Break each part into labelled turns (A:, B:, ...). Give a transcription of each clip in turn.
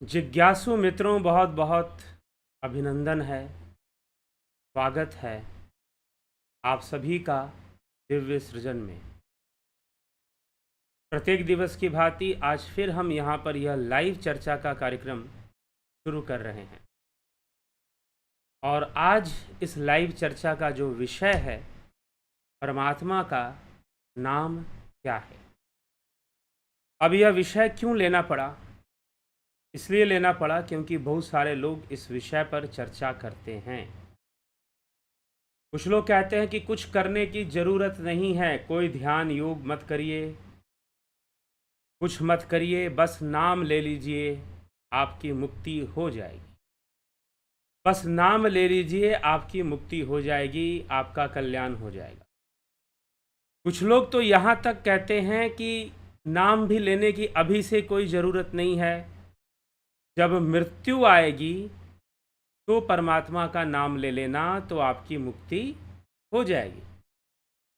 A: जिज्ञासु मित्रों, बहुत बहुत अभिनंदन है, स्वागत है आप सभी का दिव्य सृजन में। प्रत्येक दिवस की भांति आज फिर हम यहाँ पर यह लाइव चर्चा का कार्यक्रम शुरू कर रहे हैं और आज इस लाइव चर्चा का जो विषय है, परमात्मा का नाम क्या है। अब यह विषय क्यों लेना पड़ा? इसलिए लेना पड़ा क्योंकि बहुत सारे लोग इस विषय पर चर्चा करते हैं। कुछ लोग कहते हैं कि कुछ करने की ज़रूरत नहीं है, कोई ध्यान योग मत करिए, कुछ मत करिए, बस नाम ले लीजिए, आपकी मुक्ति हो जाएगी। बस नाम ले लीजिए, आपकी मुक्ति हो जाएगी, आपका कल्याण हो जाएगा। कुछ लोग तो यहाँ तक कहते हैं कि नाम भी लेने की अभी से कोई ज़रूरत नहीं है, जब मृत्यु आएगी तो परमात्मा का नाम ले लेना तो आपकी मुक्ति हो जाएगी।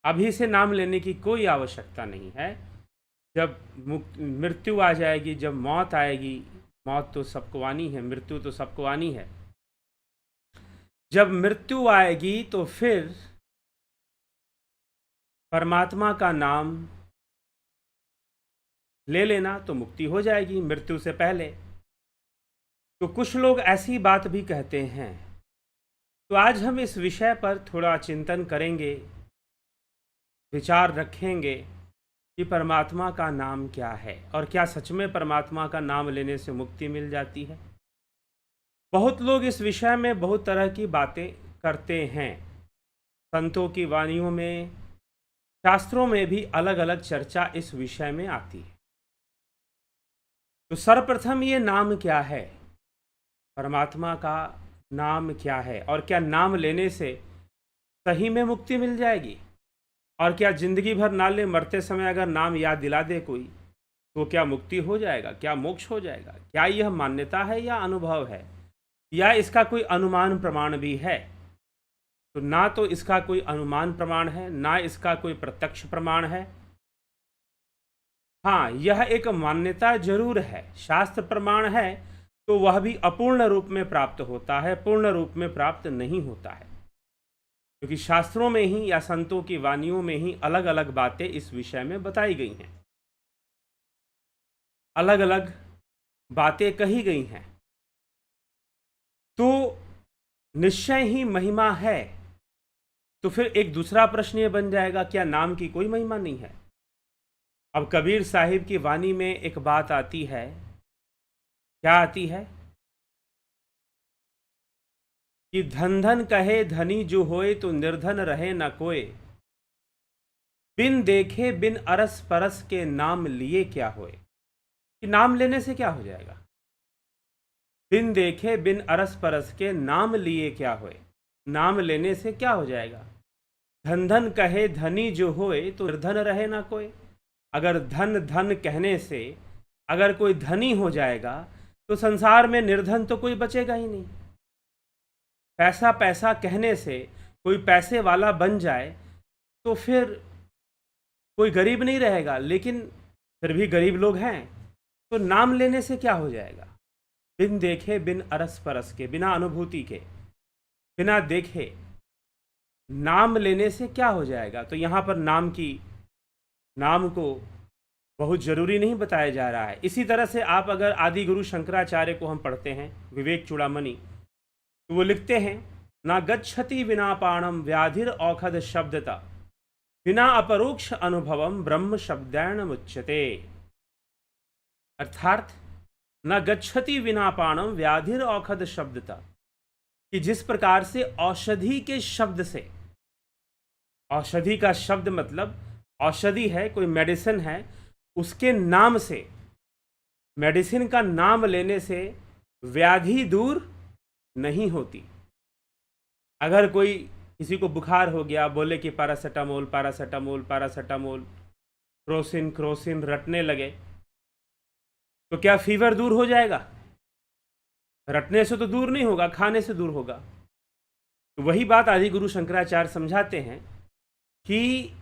A: अभी से नाम लेने की कोई आवश्यकता नहीं है। जब मृत्यु आ जाएगी, जब मौत आएगी, मौत तो सबको आनी है, मृत्यु तो सबको आनी है। जब मृत्यु आएगी तो फिर परमात्मा का नाम ले लेना तो मुक्ति हो जाएगी मृत्यु से पहले। तो कुछ लोग ऐसी बात भी कहते हैं। तो आज हम इस विषय पर थोड़ा चिंतन करेंगे, विचार रखेंगे कि परमात्मा का नाम क्या है और क्या सच में परमात्मा का नाम लेने से मुक्ति मिल जाती है। बहुत लोग इस विषय में बहुत तरह की बातें करते हैं। संतों की वाणियों में, शास्त्रों में भी अलग अलग चर्चा इस विषय में आती है। तो सर्वप्रथम ये नाम क्या है, परमात्मा का नाम क्या है, और क्या नाम लेने से सही में मुक्ति मिल जाएगी, और क्या ज़िंदगी भर ना ले, मरते समय अगर नाम याद दिला दे कोई तो क्या मुक्ति हो जाएगा, क्या मोक्ष हो जाएगा। क्या यह मान्यता है या अनुभव है, या इसका कोई अनुमान प्रमाण भी है? तो ना तो इसका कोई अनुमान प्रमाण है, ना इसका कोई प्रत्यक्ष प्रमाण है। हाँ, यह एक मान्यता जरूर है, शास्त्र प्रमाण है, तो वह भी अपूर्ण रूप में प्राप्त होता है, पूर्ण रूप में प्राप्त नहीं होता है। क्योंकि शास्त्रों में ही या संतों की वाणियों में ही अलग अलग बातें इस विषय में बताई गई हैं, अलग अलग बातें कही गई हैं। तो निश्चय ही महिमा है। तो फिर एक दूसरा प्रश्न ये बन जाएगा, क्या नाम की कोई महिमा नहीं है? अब कबीर साहिब की वाणी में एक बात आती है, क्या आती है कि धन धन कहे धनी जो होए, तो निर्धन रहे न कोय। बिन देखे बिन अरस परस के, नाम लिए क्या होए। कि नाम लेने से क्या हो जाएगा? बिन देखे बिन अरस परस के, नाम लिए क्या होए। नाम लेने से क्या हो जाएगा? धन धन कहे धनी जो होए, तो निर्धन रहे ना कोई। अगर धन धन कहने से अगर कोई धनी हो जाएगा तो संसार में निर्धन तो कोई बचेगा ही नहीं। पैसा पैसा कहने से कोई पैसे वाला बन जाए तो फिर कोई गरीब नहीं रहेगा, लेकिन फिर भी गरीब लोग हैं। तो नाम लेने से क्या हो जाएगा? बिन देखे बिन अरस परस के, बिना अनुभूति के, बिना देखे नाम लेने से क्या हो जाएगा। तो यहाँ पर नाम को बहुत ज़रूरी नहीं बताया जा रहा है। इसी तरह से आप अगर आदि गुरु शंकराचार्य को हम पढ़ते हैं, विवेक चूड़ामणि, तो वो लिखते हैं, ना गच्छति विना पाणम व्याधिर औखद शब्दता, बिना अपरोक्ष अनुभवम ब्रह्म शब्दैन मुच्यते। अर्थात न गच्छति विना पाणम व्याधिर औखद शब्दता, कि जिस प्रकार से औषधि के शब्द से, औषधि का शब्द मतलब औषधि है, कोई मेडिसिन है, उसके नाम से, मेडिसिन का नाम लेने से व्याधि दूर नहीं होती। अगर कोई किसी को बुखार हो गया, बोले कि paracetamol paracetamol paracetamol, Crocin Crocin रटने लगे, तो क्या फीवर दूर हो जाएगा? रटने से तो दूर नहीं होगा, खाने से दूर होगा। तो वही बात आदि गुरु शंकराचार्य समझाते हैं कि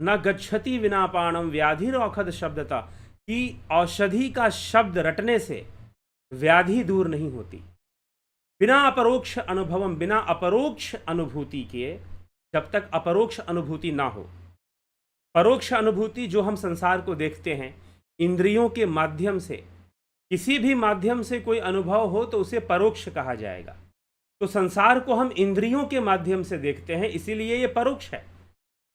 A: न गच्छति विना पाणम व्याधिर औखद शब्दता, कि औषधि का शब्द रटने से व्याधि दूर नहीं होती। बिना अपरोक्ष अनुभवम, बिना अपरोक्ष अनुभूति के, जब तक अपरोक्ष अनुभूति ना हो। परोक्ष अनुभूति जो हम संसार को देखते हैं इंद्रियों के माध्यम से, किसी भी माध्यम से कोई अनुभव हो तो उसे परोक्ष कहा जाएगा। तो संसार को हम इंद्रियों के माध्यम से देखते हैं, इसीलिए ये परोक्ष है।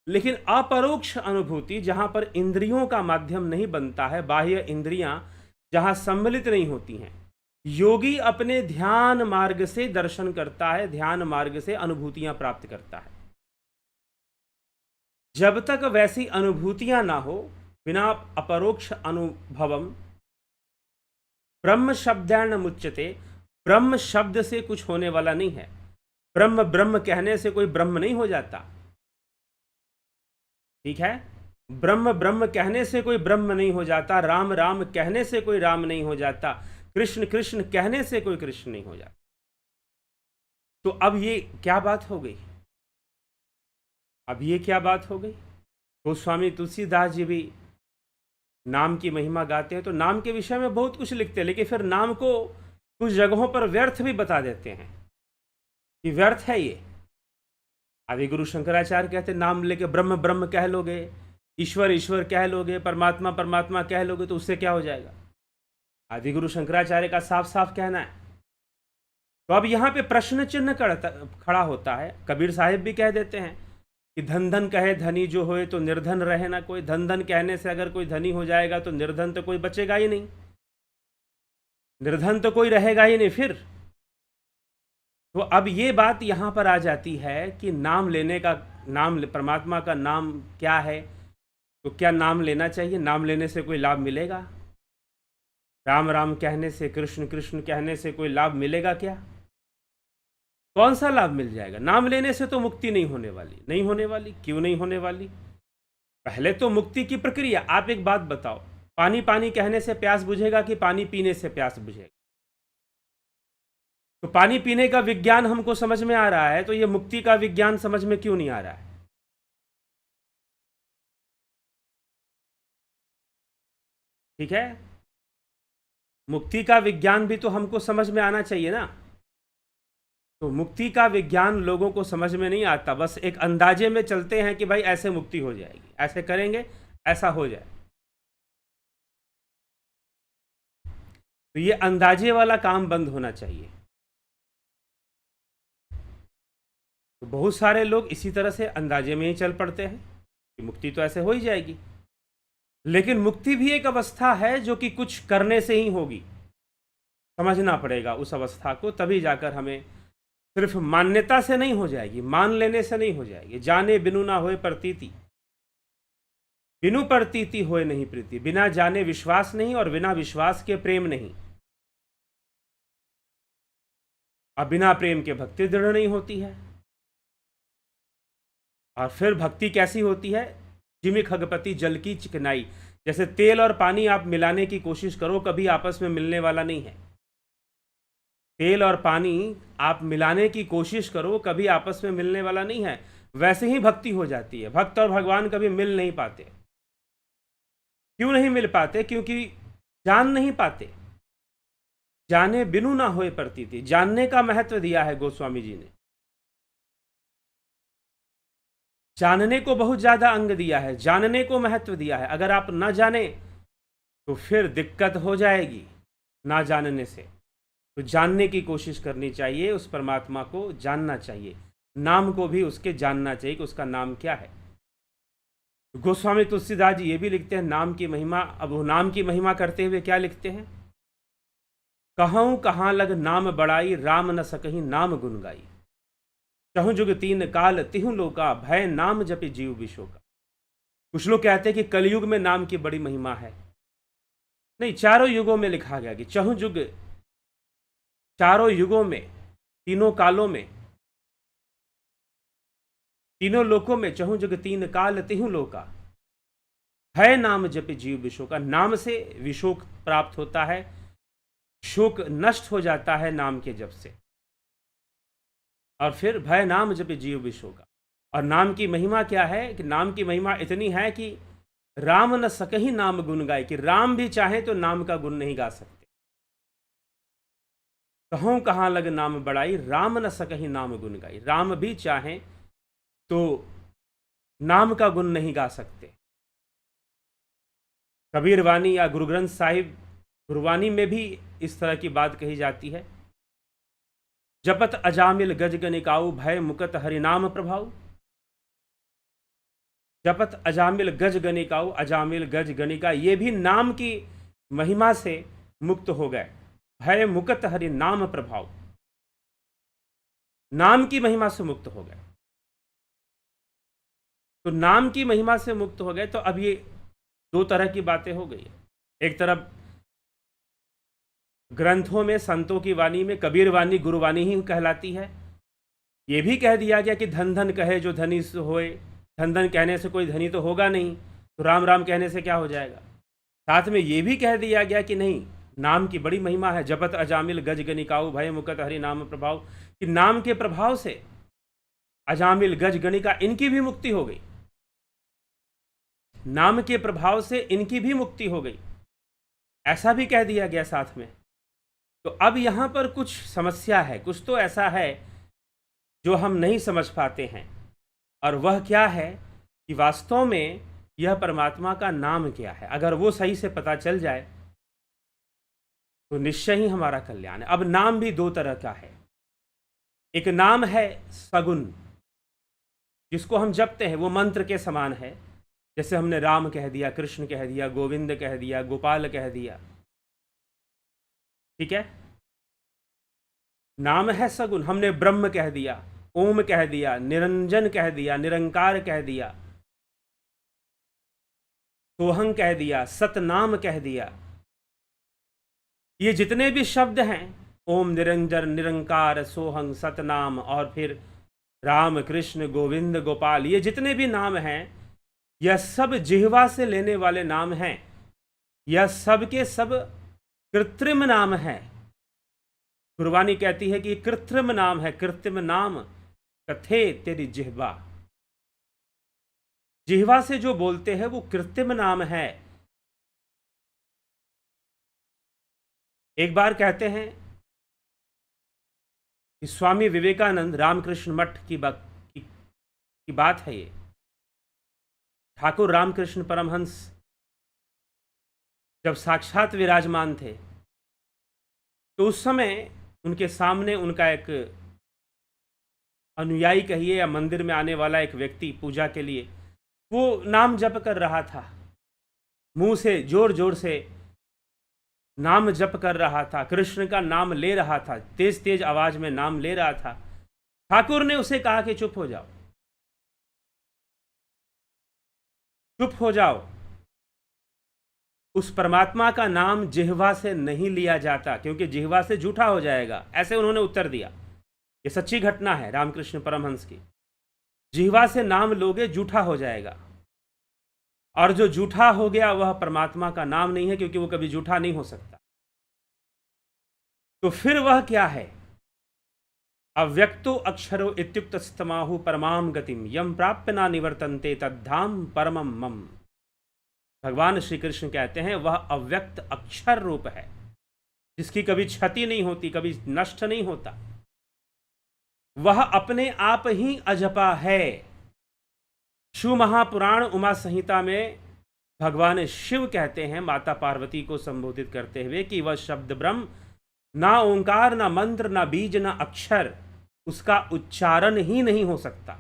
A: लेकिन अपरोक्ष अनुभूति जहां पर इंद्रियों का माध्यम नहीं बनता है, बाह्य इंद्रियां जहां सम्मिलित नहीं होती हैं, योगी अपने ध्यान मार्ग से दर्शन करता है, ध्यान मार्ग से अनुभूतियां प्राप्त करता है। जब तक वैसी अनुभूतियां ना हो, बिना अपरोक्ष अनुभवम ब्रह्म शब्देन मुच्यते, ब्रह्म शब्द से कुछ होने वाला नहीं है। ब्रह्म ब्रह्म कहने से कोई ब्रह्म नहीं हो जाता, ठीक है। ब्रह्म ब्रह्म कहने से कोई ब्रह्म नहीं हो जाता, राम राम कहने से कोई राम नहीं हो जाता, कृष्ण कृष्ण कहने से कोई कृष्ण नहीं हो जाता। तो अब ये क्या बात हो गई? अब ये क्या बात हो गई? गोस्वामी तुलसीदास जी भी नाम की महिमा गाते हैं, तो नाम के विषय में बहुत कुछ लिखते हैं, लेकिन फिर नाम को कुछ जगहों पर व्यर्थ भी बता देते हैं कि व्यर्थ है ये। आदि गुरु शंकराचार्य कहते हैं नाम लेके ब्रह्म ब्रह्म कह लोगे, ईश्वर ईश्वर कह लोगे, परमात्मा परमात्मा कह लोगे तो उससे क्या हो जाएगा? आदि गुरु शंकराचार्य का साफ साफ कहना है। तो अब यहाँ पे प्रश्न चिन्ह खड़ा होता है। कबीर साहिब भी कह देते हैं कि धन धन कहे धनी जो होए तो निर्धन रहे ना कोई। धन धन कहने से अगर कोई धनी हो जाएगा तो निर्धन तो कोई बचेगा ही नहीं, निर्धन तो कोई रहेगा ही नहीं फिर। तो अब ये बात यहाँ पर आ जाती है कि नाम लेने का, नाम परमात्मा का नाम क्या है, तो क्या नाम लेना चाहिए? नाम लेने से कोई लाभ मिलेगा? राम राम कहने से, कृष्ण कृष्ण कहने से कोई लाभ मिलेगा क्या? कौन सा लाभ मिल जाएगा? नाम लेने से तो मुक्ति नहीं होने वाली, नहीं होने वाली। क्यों नहीं होने वाली? पहले तो मुक्ति की प्रक्रिया। आप एक बात बताओ, पानी पानी कहने से प्यास बुझेगा कि पानी पीने से प्यास बुझेगा? तो पानी पीने का विज्ञान हमको समझ में आ रहा है, तो ये मुक्ति का विज्ञान समझ में क्यों नहीं आ रहा है? ठीक है, मुक्ति का विज्ञान भी तो हमको समझ में आना चाहिए ना। तो मुक्ति का विज्ञान लोगों को समझ में नहीं आता, बस एक अंदाजे में चलते हैं कि भाई ऐसे मुक्ति हो जाएगी, ऐसे करेंगे ऐसा हो जाए। तो ये अंदाजे वाला काम बंद होना चाहिए। तो बहुत सारे लोग इसी तरह से अंदाजे में ही चल पड़ते हैं कि मुक्ति तो ऐसे हो ही जाएगी। लेकिन मुक्ति भी एक अवस्था है जो कि कुछ करने से ही होगी। समझना पड़ेगा उस अवस्था को, तभी जाकर हमें, सिर्फ मान्यता से नहीं हो जाएगी, मान लेने से नहीं हो जाएगी। जाने बिनु ना होए प्रतीति, बिनु प्रतीति होए नहीं प्रीति। बिना जाने विश्वास नहीं, और बिना विश्वास के प्रेम नहीं। अब बिना प्रेम के भक्ति दृढ़ नहीं होती है। और फिर भक्ति कैसी होती है? जिमि खगपति जल की चिकनाई। जैसे तेल और पानी आप मिलाने की कोशिश करो, कभी आपस में मिलने वाला नहीं है। तेल और पानी आप मिलाने की कोशिश करो, कभी आपस में मिलने वाला नहीं है। वैसे ही भक्ति हो जाती है। भक्त और भगवान कभी मिल नहीं पाते। क्यों नहीं मिल पाते? क्योंकि जान नहीं पाते। जाने बिनु ना होए प्रतीति, जानने का महत्व दिया है गोस्वामी जी ने। जानने को बहुत ज्यादा अंग दिया है, जानने को महत्व दिया है। अगर आप ना जाने तो फिर दिक्कत हो जाएगी ना जानने से। तो जानने की कोशिश करनी चाहिए, उस परमात्मा को जानना चाहिए, नाम को भी उसके जानना चाहिए कि उसका नाम क्या है। गोस्वामी तुलसीदास जी ये भी लिखते हैं नाम की महिमा। अब वो नाम की महिमा करते हुए क्या लिखते हैं? कहूँ कहाँ लग नाम बड़ाई, राम न सकहीं नाम गुन गाई। चहुँ जुग तीन काल तिहु लोका, भय नाम जपि जीव विशोका। कुछ लोग कहते हैं कि कलयुग में नाम की बड़ी महिमा है। नहीं, चारों युगों में लिखा गया कि चहुँ जुग, चारों युगों में, तीनों कालों में, तीनों लोकों में, चहुँ जुग तीन काल तिहु लोका, भय नाम जपि जीव विशोका। नाम से विशोक प्राप्त होता है, शोक नष्ट हो जाता है नाम के जप से। और फिर भय नाम जपि जीव विशोका। और नाम की महिमा क्या है? कि नाम की महिमा इतनी है कि राम न सकहीं नाम गुण गाए, कि राम भी चाहे तो नाम का गुण नहीं गा सकते। कहूँ कहाँ लग नाम बड़ाई, राम न सकहि नाम गुण गाई। राम भी चाहें तो नाम का गुण नहीं गा सकते। कबीर वाणी या गुरु ग्रंथ साहिब गुरबानी में भी इस तरह की बात कही जाती है। जपत अजामिल गज गनिकाऊ, भय मुकत हरिनाम प्रभाऊ। जपत अजामिल गज गनिकाऊ, अजामिल गज गनिका, ये भी नाम की महिमा से मुक्त हो गए। भय मुकत हरि नाम प्रभाव, नाम की महिमा से मुक्त हो गए। तो नाम की महिमा से मुक्त हो गए, तो अब ये दो तरह की बातें हो गई। एक तरफ ग्रंथों में, संतों की वाणी में कबीर वाणी गुरुवाणी ही कहलाती है। ये भी कह दिया गया कि धन धन कहे जो धनी होए। धन धन कहने से कोई धनी तो होगा नहीं, तो राम राम कहने से क्या हो जाएगा। साथ में ये भी कह दिया गया कि नहीं, नाम की बड़ी महिमा है। जपत अजामिल गज गनिकाऊ, भय मुकत हरि नाम प्रभाव, कि नाम के प्रभाव से अजामिल गज गणिका इनकी भी मुक्ति हो गई। नाम के प्रभाव से इनकी भी मुक्ति हो गई, ऐसा भी कह दिया गया साथ में। तो अब यहां पर कुछ समस्या है, कुछ तो ऐसा है जो हम नहीं समझ पाते हैं। और वह क्या है कि वास्तव में यह परमात्मा का नाम क्या है। अगर वो सही से पता चल जाए तो निश्चय ही हमारा कल्याण है। अब नाम भी दो तरह का है। एक नाम है सगुन, जिसको हम जपते हैं, वो मंत्र के समान है। जैसे हमने राम कह दिया, कृष्ण कह दिया, गोविंद कह दिया, गोपाल कह दिया, ठीक है। नाम है सगुन। हमने ब्रह्म कह दिया, ओम कह दिया, निरंजन कह दिया, निरंकार कह दिया, सोहं कह दिया, सतनाम कह दिया। ये जितने भी शब्द हैं, ओम, निरंजन, निरंकार, सोहं, सतनाम, और फिर राम, कृष्ण, गोविंद, गोपाल, ये जितने भी नाम हैं, यह सब जिह्वा से लेने वाले नाम हैं। यह सब के सब कृत्रिम नाम है। गुरबानी कहती है कि कृत्रिम नाम है। कृत्रिम नाम कथे तेरी जिह्वा, जिह्वा से जो बोलते हैं वो कृत्रिम नाम है। एक बार कहते हैं कि स्वामी विवेकानंद, रामकृष्ण मठ की बात है ये। ठाकुर रामकृष्ण परमहंस जब साक्षात विराजमान थे, तो उस समय उनके सामने उनका एक अनुयायी कहिए या मंदिर में आने वाला एक व्यक्ति पूजा के लिए, वो नाम जप कर रहा था। मुंह से जोर जोर से नाम जप कर रहा था, कृष्ण का नाम ले रहा था, तेज तेज आवाज में नाम ले रहा था। ठाकुर ने उसे कहा कि चुप हो जाओ, चुप हो जाओ। उस परमात्मा का नाम जिह्वा से नहीं लिया जाता, क्योंकि जिह्वा से झूठा हो जाएगा। ऐसे उन्होंने उत्तर दिया। ये सच्ची घटना है रामकृष्ण परमहंस की। जिह्वा से नाम लोगे, झूठा हो जाएगा। और जो झूठा हो गया वह परमात्मा का नाम नहीं है, क्योंकि वो कभी झूठा नहीं हो सकता। तो फिर वह क्या है? अव्यक्तो अक्षरो इत्युक्त स्तमाहु परमाम गतिम यम प्राप्य ना निवर्तन्ते तद्धाम परमम मम। भगवान श्री कृष्ण कहते हैं वह अव्यक्त अक्षर रूप है, जिसकी कभी क्षति नहीं होती, कभी नष्ट नहीं होता। वह अपने आप ही अजपा है। शिव महापुराण उमा संहिता में भगवान शिव कहते हैं माता पार्वती को संबोधित करते हुए कि वह शब्द ब्रह्म, ना ओंकार, ना मंत्र, ना बीज, ना अक्षर, उसका उच्चारण ही नहीं हो सकता।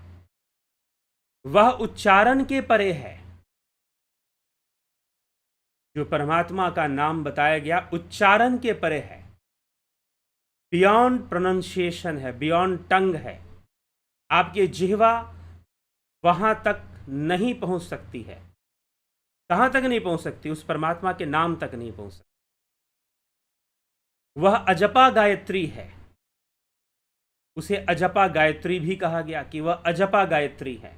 A: वह उच्चारण के परे है। जो परमात्मा का नाम बताया गया उच्चारण के परे है, बियॉन्ड प्रोनाउंसिएशन है, बियॉन्ड टंग है। आपकी जिह्वा वहां तक नहीं पहुंच सकती है। कहां तक नहीं पहुंच सकती? उस परमात्मा के नाम तक नहीं पहुंच सकती। वह अजपा गायत्री है। उसे अजपा गायत्री भी कहा गया कि वह अजपा गायत्री है।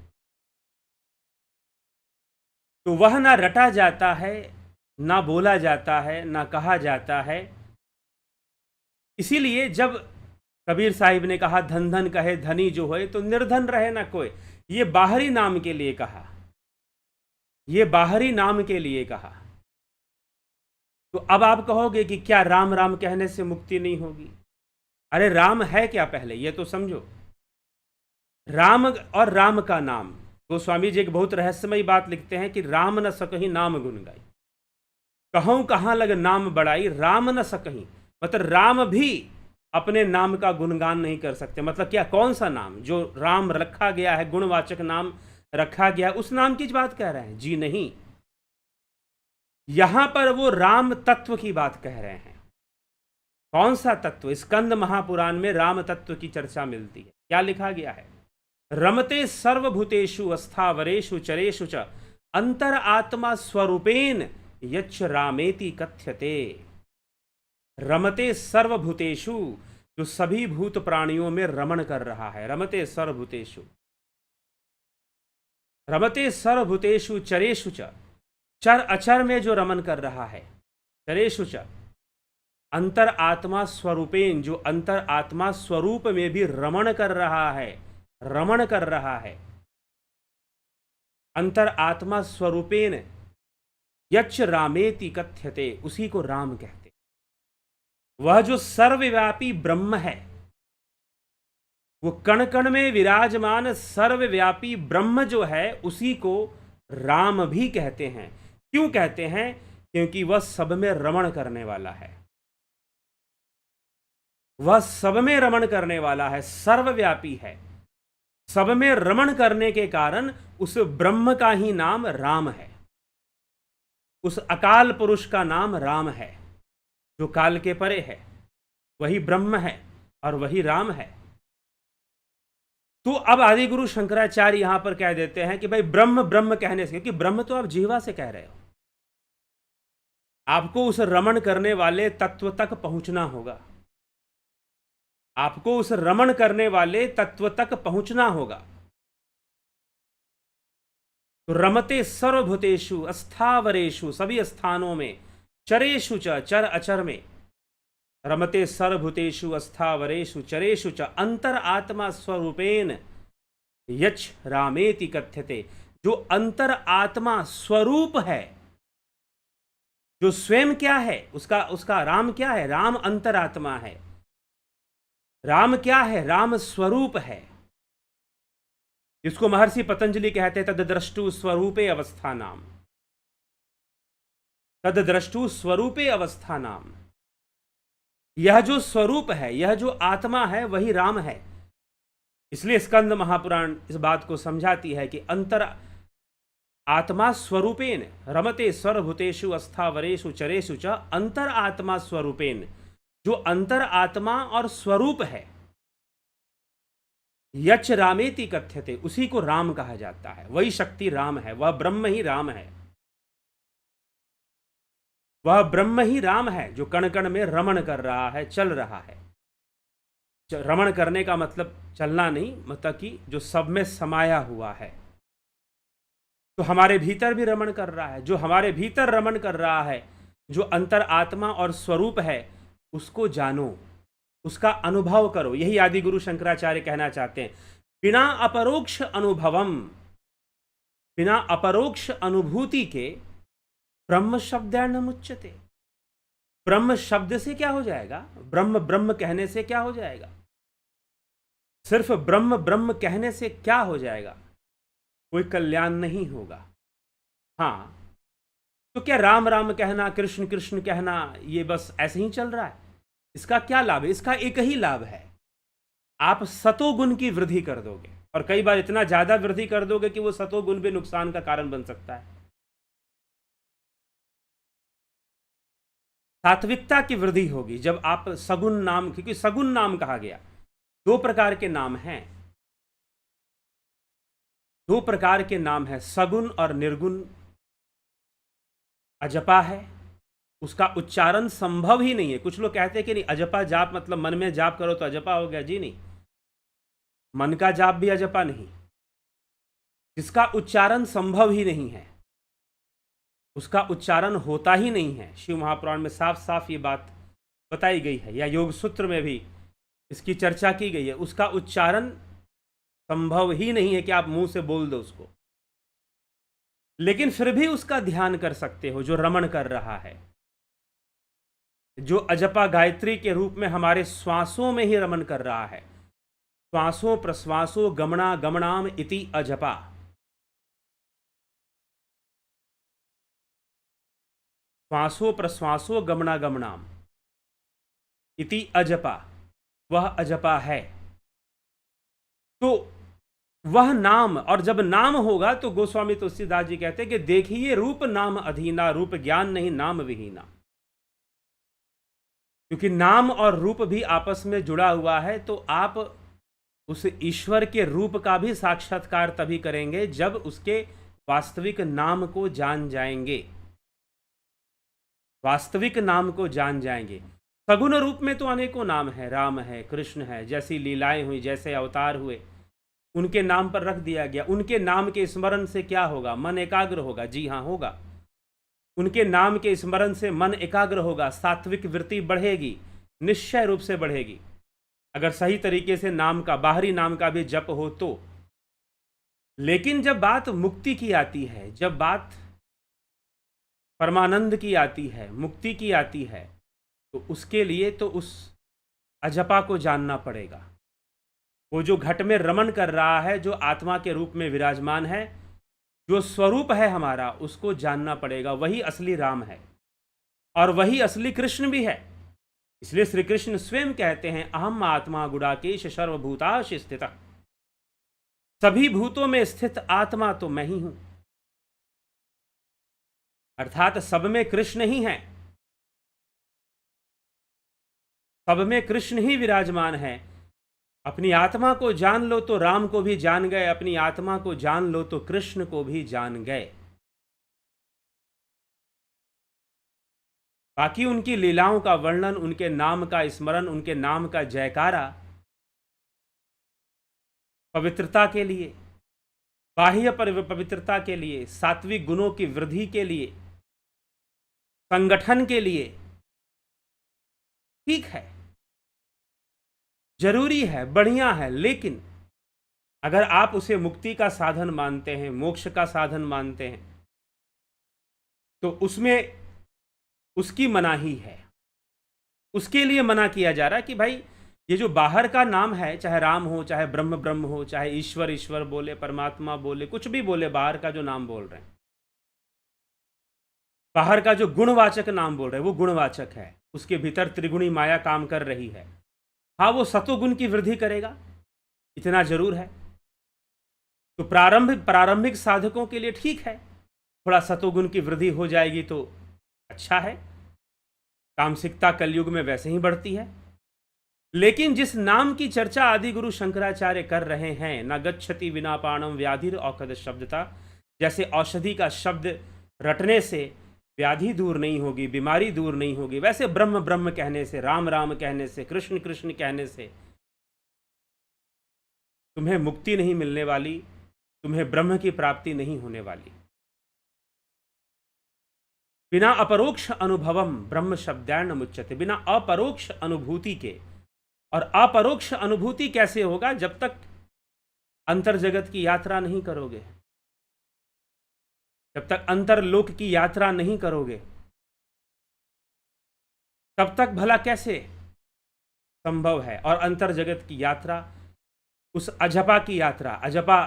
A: तो वह ना रटा जाता है, ना बोला जाता है, ना कहा जाता है। इसीलिए जब कबीर साहिब ने कहा धन धन कहे धनी जो होए तो निर्धन रहे ना कोई, ये बाहरी नाम के लिए कहा, ये बाहरी नाम के लिए कहा। तो अब आप कहोगे कि क्या राम राम कहने से मुक्ति नहीं होगी? अरे राम है क्या पहले ये तो समझो। राम और राम का नाम, गोस्वामी जी एक बहुत रहस्यमयी बात लिखते हैं कि राम न सकही नाम गुण गाई, कहूं कहां लग नाम बड़ाई, राम न सकही, मतलब राम भी अपने नाम का गुणगान नहीं कर सकते। मतलब क्या, कौन सा नाम जो राम रखा गया है, गुणवाचक नाम रखा गया है, उस नाम की बात कह रहे हैं? जी नहीं, यहां पर वो राम तत्व की बात कह रहे हैं। कौन सा तत्व? स्कंद महापुराण में राम तत्व की चर्चा मिलती है। क्या लिखा गया है? रमते सर्वभूतेषु अस्थावरेषु चरेषु च अंतर आत्मा स्वरूपेन यच्च रामेति कथ्यते। रमते सर्वभूतेषु, जो सभी भूत प्राणियों में रमण कर रहा है। रमते सर्वभूतेषु, रमते सर्वभूतेषु चरेषु च, चर अचर में जो रमन कर रहा है। चरेषु च अंतर आत्मा स्वरूपेन, जो अंतर आत्मा स्वरूप में भी रमण कर रहा है, रमण कर रहा है। अंतर आत्मा स्वरूपेन यच्च रामेति कथ्यते, उसी को राम कहते। वह जो सर्वव्यापी ब्रह्म है, वो कण कण में विराजमान सर्वव्यापी ब्रह्म जो है, उसी को राम भी कहते हैं। क्यों कहते हैं? क्योंकि वह सब में रमण करने वाला है। वह सब में रमण करने वाला है, सर्वव्यापी है। सब में रमण करने के कारण उस ब्रह्म का ही नाम राम है। उस अकाल पुरुष का नाम राम है, जो काल के परे है। वही ब्रह्म है और वही राम है। तो अब आदि गुरु शंकराचार्य यहां पर कह देते हैं कि भाई ब्रह्म ब्रह्म कहने से, क्योंकि ब्रह्म तो आप जीवा से कह रहे हो, आपको उस रमण करने वाले तत्व तक पहुंचना होगा। आपको उस रमण करने वाले तत्व तक पहुंचना होगा। तो रमते सर्वभूतेषु अस्थावरेषु, सभी स्थानों में, चरेषु च, चर अचर में, रमते सर्वभूतेषु अस्थावरेषु चरेषु च अंतर आत्मा स्वरूपेन यच्च रामेति कथ्यते। जो अंतर आत्मा स्वरूप है, जो स्वयं क्या है, उसका राम क्या है? राम अंतर आत्मा है। राम क्या है? राम स्वरूप है। इसको महर्षि पतंजलि कहते हैं तद्द्रष्टु स्वरूपे अवस्था नाम। तद्द्रष्टु स्वरूपे अवस्था नाम। यह जो स्वरूप है, यह जो आत्मा है, वही राम है। इसलिए स्कंद महापुराण इस बात को समझाती है कि अंतर आत्मा स्वरूपेन रमते सर्वभूतेषु अस्थावरेषु चरेषु च अंतर आत्मा स्वरूपेन, जो अंतर आत्मा और स्वरूप है, यच्च रामेति कथ्यते, उसी को राम कहा जाता है। वही शक्ति राम है, वह ब्रह्म ही राम है। वह ब्रह्म ही राम है जो कण कण में रमण कर रहा है, चल रहा है। रमण करने का मतलब चलना नहीं, मतलब कि जो सब में समाया हुआ है। तो हमारे भीतर भी रमण कर रहा है। जो हमारे भीतर रमण कर रहा है, जो अंतर आत्मा और स्वरूप है, उसको जानो, उसका अनुभव करो। यही आदि गुरु शंकराचार्य कहना चाहते हैं। बिना अपरोक्ष अनुभवम, बिना अपरोक्ष अनुभूति के ब्रह्म शब्देन मुच्यते। ब्रह्म शब्द से क्या हो जाएगा? ब्रह्म ब्रह्म कहने से क्या हो जाएगा? सिर्फ ब्रह्म ब्रह्म कहने से क्या हो जाएगा? कोई कल्याण नहीं होगा। हाँ, तो क्या राम राम कहना, कृष्ण कृष्ण कहना, ये बस ऐसे ही चल रहा है? इसका क्या लाभ है? इसका एक ही लाभ है, आप सतोगुण की वृद्धि कर दोगे। और कई बार इतना ज्यादा वृद्धि कर दोगे कि वो सतोगुण भी नुकसान का कारण बन सकता है। सात्विकता की वृद्धि होगी जब आप सगुण नाम, क्योंकि सगुण नाम कहा गया। दो प्रकार के नाम हैं, दो प्रकार के नाम हैं, सगुण और निर्गुण। अजपा है, उसका उच्चारण संभव ही नहीं है। कुछ लोग कहते हैं कि नहीं, अजपा जाप मतलब मन में जाप करो तो अजपा हो गया। जी नहीं, मन का जाप भी अजपा नहीं। जिसका उच्चारण संभव ही नहीं है, उसका उच्चारण होता ही नहीं है। शिव महापुराण में साफ साफ ये बात बताई गई है, या योग सूत्र में भी इसकी चर्चा की गई है। उसका उच्चारण संभव ही नहीं है कि आप मुंह से बोल दो उसको, लेकिन फिर भी उसका ध्यान कर सकते हो जो रमण कर रहा है। जो अजपा गायत्री के रूप में हमारे श्वासों में ही रमन कर रहा है। श्वासों प्रश्वासों गमना गमनाम इति अजपा। श्वासों प्रश्वासों गमना गमनाम इति अजपा, वह अजपा है। तो वह नाम, और जब नाम होगा तो गोस्वामी तुलसीदास जी कहते हैं कि देखिए रूप नाम अधीना, रूप ज्ञान नहीं नाम विहीना। क्योंकि नाम और रूप भी आपस में जुड़ा हुआ है, तो आप उस ईश्वर के रूप का भी साक्षात्कार तभी करेंगे जब उसके वास्तविक नाम को जान जाएंगे, वास्तविक नाम को जान जाएंगे। सगुण रूप में तो अनेकों नाम है, राम है, कृष्ण है, जैसी लीलाएं हुई, जैसे अवतार हुए, उनके नाम पर रख दिया गया। उनके नाम के स्मरण से क्या होगा? मन एकाग्र होगा। जी हाँ, होगा। उनके नाम के स्मरण से मन एकाग्र होगा, सात्विक वृत्ति बढ़ेगी, निश्चय रूप से बढ़ेगी। अगर सही तरीके से नाम का, बाहरी नाम का भी जप हो तो। लेकिन जब बात मुक्ति की आती है, जब बात परमानंद की आती है, मुक्ति की आती है, तो उसके लिए तो उस अजपा को जानना पड़ेगा। वो जो घट में रमन कर रहा है, जो आत्मा के रूप में विराजमान है, जो स्वरूप है हमारा, उसको जानना पड़ेगा। वही असली राम है और वही असली कृष्ण भी है। इसलिए श्री कृष्ण स्वयं कहते हैं, अहम आत्मा गुडाकेश सर्वभूताश स्थित। सभी भूतों में स्थित आत्मा तो मैं ही हूं। अर्थात सब में कृष्ण ही है, सब में कृष्ण ही विराजमान है। अपनी आत्मा को जान लो तो राम को भी जान गए, अपनी आत्मा को जान लो तो कृष्ण को भी जान गए। बाकी उनकी लीलाओं का वर्णन, उनके नाम का स्मरण, उनके नाम का जयकारा पवित्रता के लिए, बाह्य पवित्रता के लिए, सात्विक गुणों की वृद्धि के लिए, संगठन के लिए ठीक है, जरूरी है, बढ़िया है। लेकिन अगर आप उसे मुक्ति का साधन मानते हैं, मोक्ष का साधन मानते हैं, तो उसमें उसकी मनाही है। उसके लिए मना किया जा रहा है कि भाई ये जो बाहर का नाम है, चाहे राम हो, चाहे ब्रह्म ब्रह्म हो, चाहे ईश्वर ईश्वर बोले, परमात्मा बोले, कुछ भी बोले, बाहर का जो नाम बोल रहे हैं, बाहर का जो गुणवाचक नाम बोल रहे हैं, वो गुणवाचक है। उसके भीतर त्रिगुणी माया काम कर रही है। हाँ, वो सतोगुण की वृद्धि करेगा, इतना जरूर है। तो प्रारंभिक साधकों के लिए ठीक है, थोड़ा सतोगुण की वृद्धि हो जाएगी तो अच्छा है। तामसिकता कलयुग में वैसे ही बढ़ती है। लेकिन जिस नाम की चर्चा आदि गुरु शंकराचार्य कर रहे हैं, न गच्छति विना पाणम व्याधिर औषध शब्दता, जैसे औषधि का शब्द रटने से व्याधि दूर नहीं होगी, बीमारी दूर नहीं होगी, वैसे ब्रह्म ब्रह्म कहने से, राम राम कहने से, कृष्ण कृष्ण कहने से तुम्हें मुक्ति नहीं मिलने वाली, तुम्हें ब्रह्म की प्राप्ति नहीं होने वाली। बिना अपरोक्ष अनुभवम ब्रह्म शब्दैर्न मुच्यते। बिना अपरोक्ष अनुभूति के, और अपरोक्ष अनुभूति कैसे होगा? जब तक अंतर जगत की यात्रा नहीं करोगे, जब तक अंतरलोक की यात्रा नहीं करोगे, तब तक भला कैसे संभव है? और अंतर जगत की यात्रा, उस अजपा की यात्रा, अजपा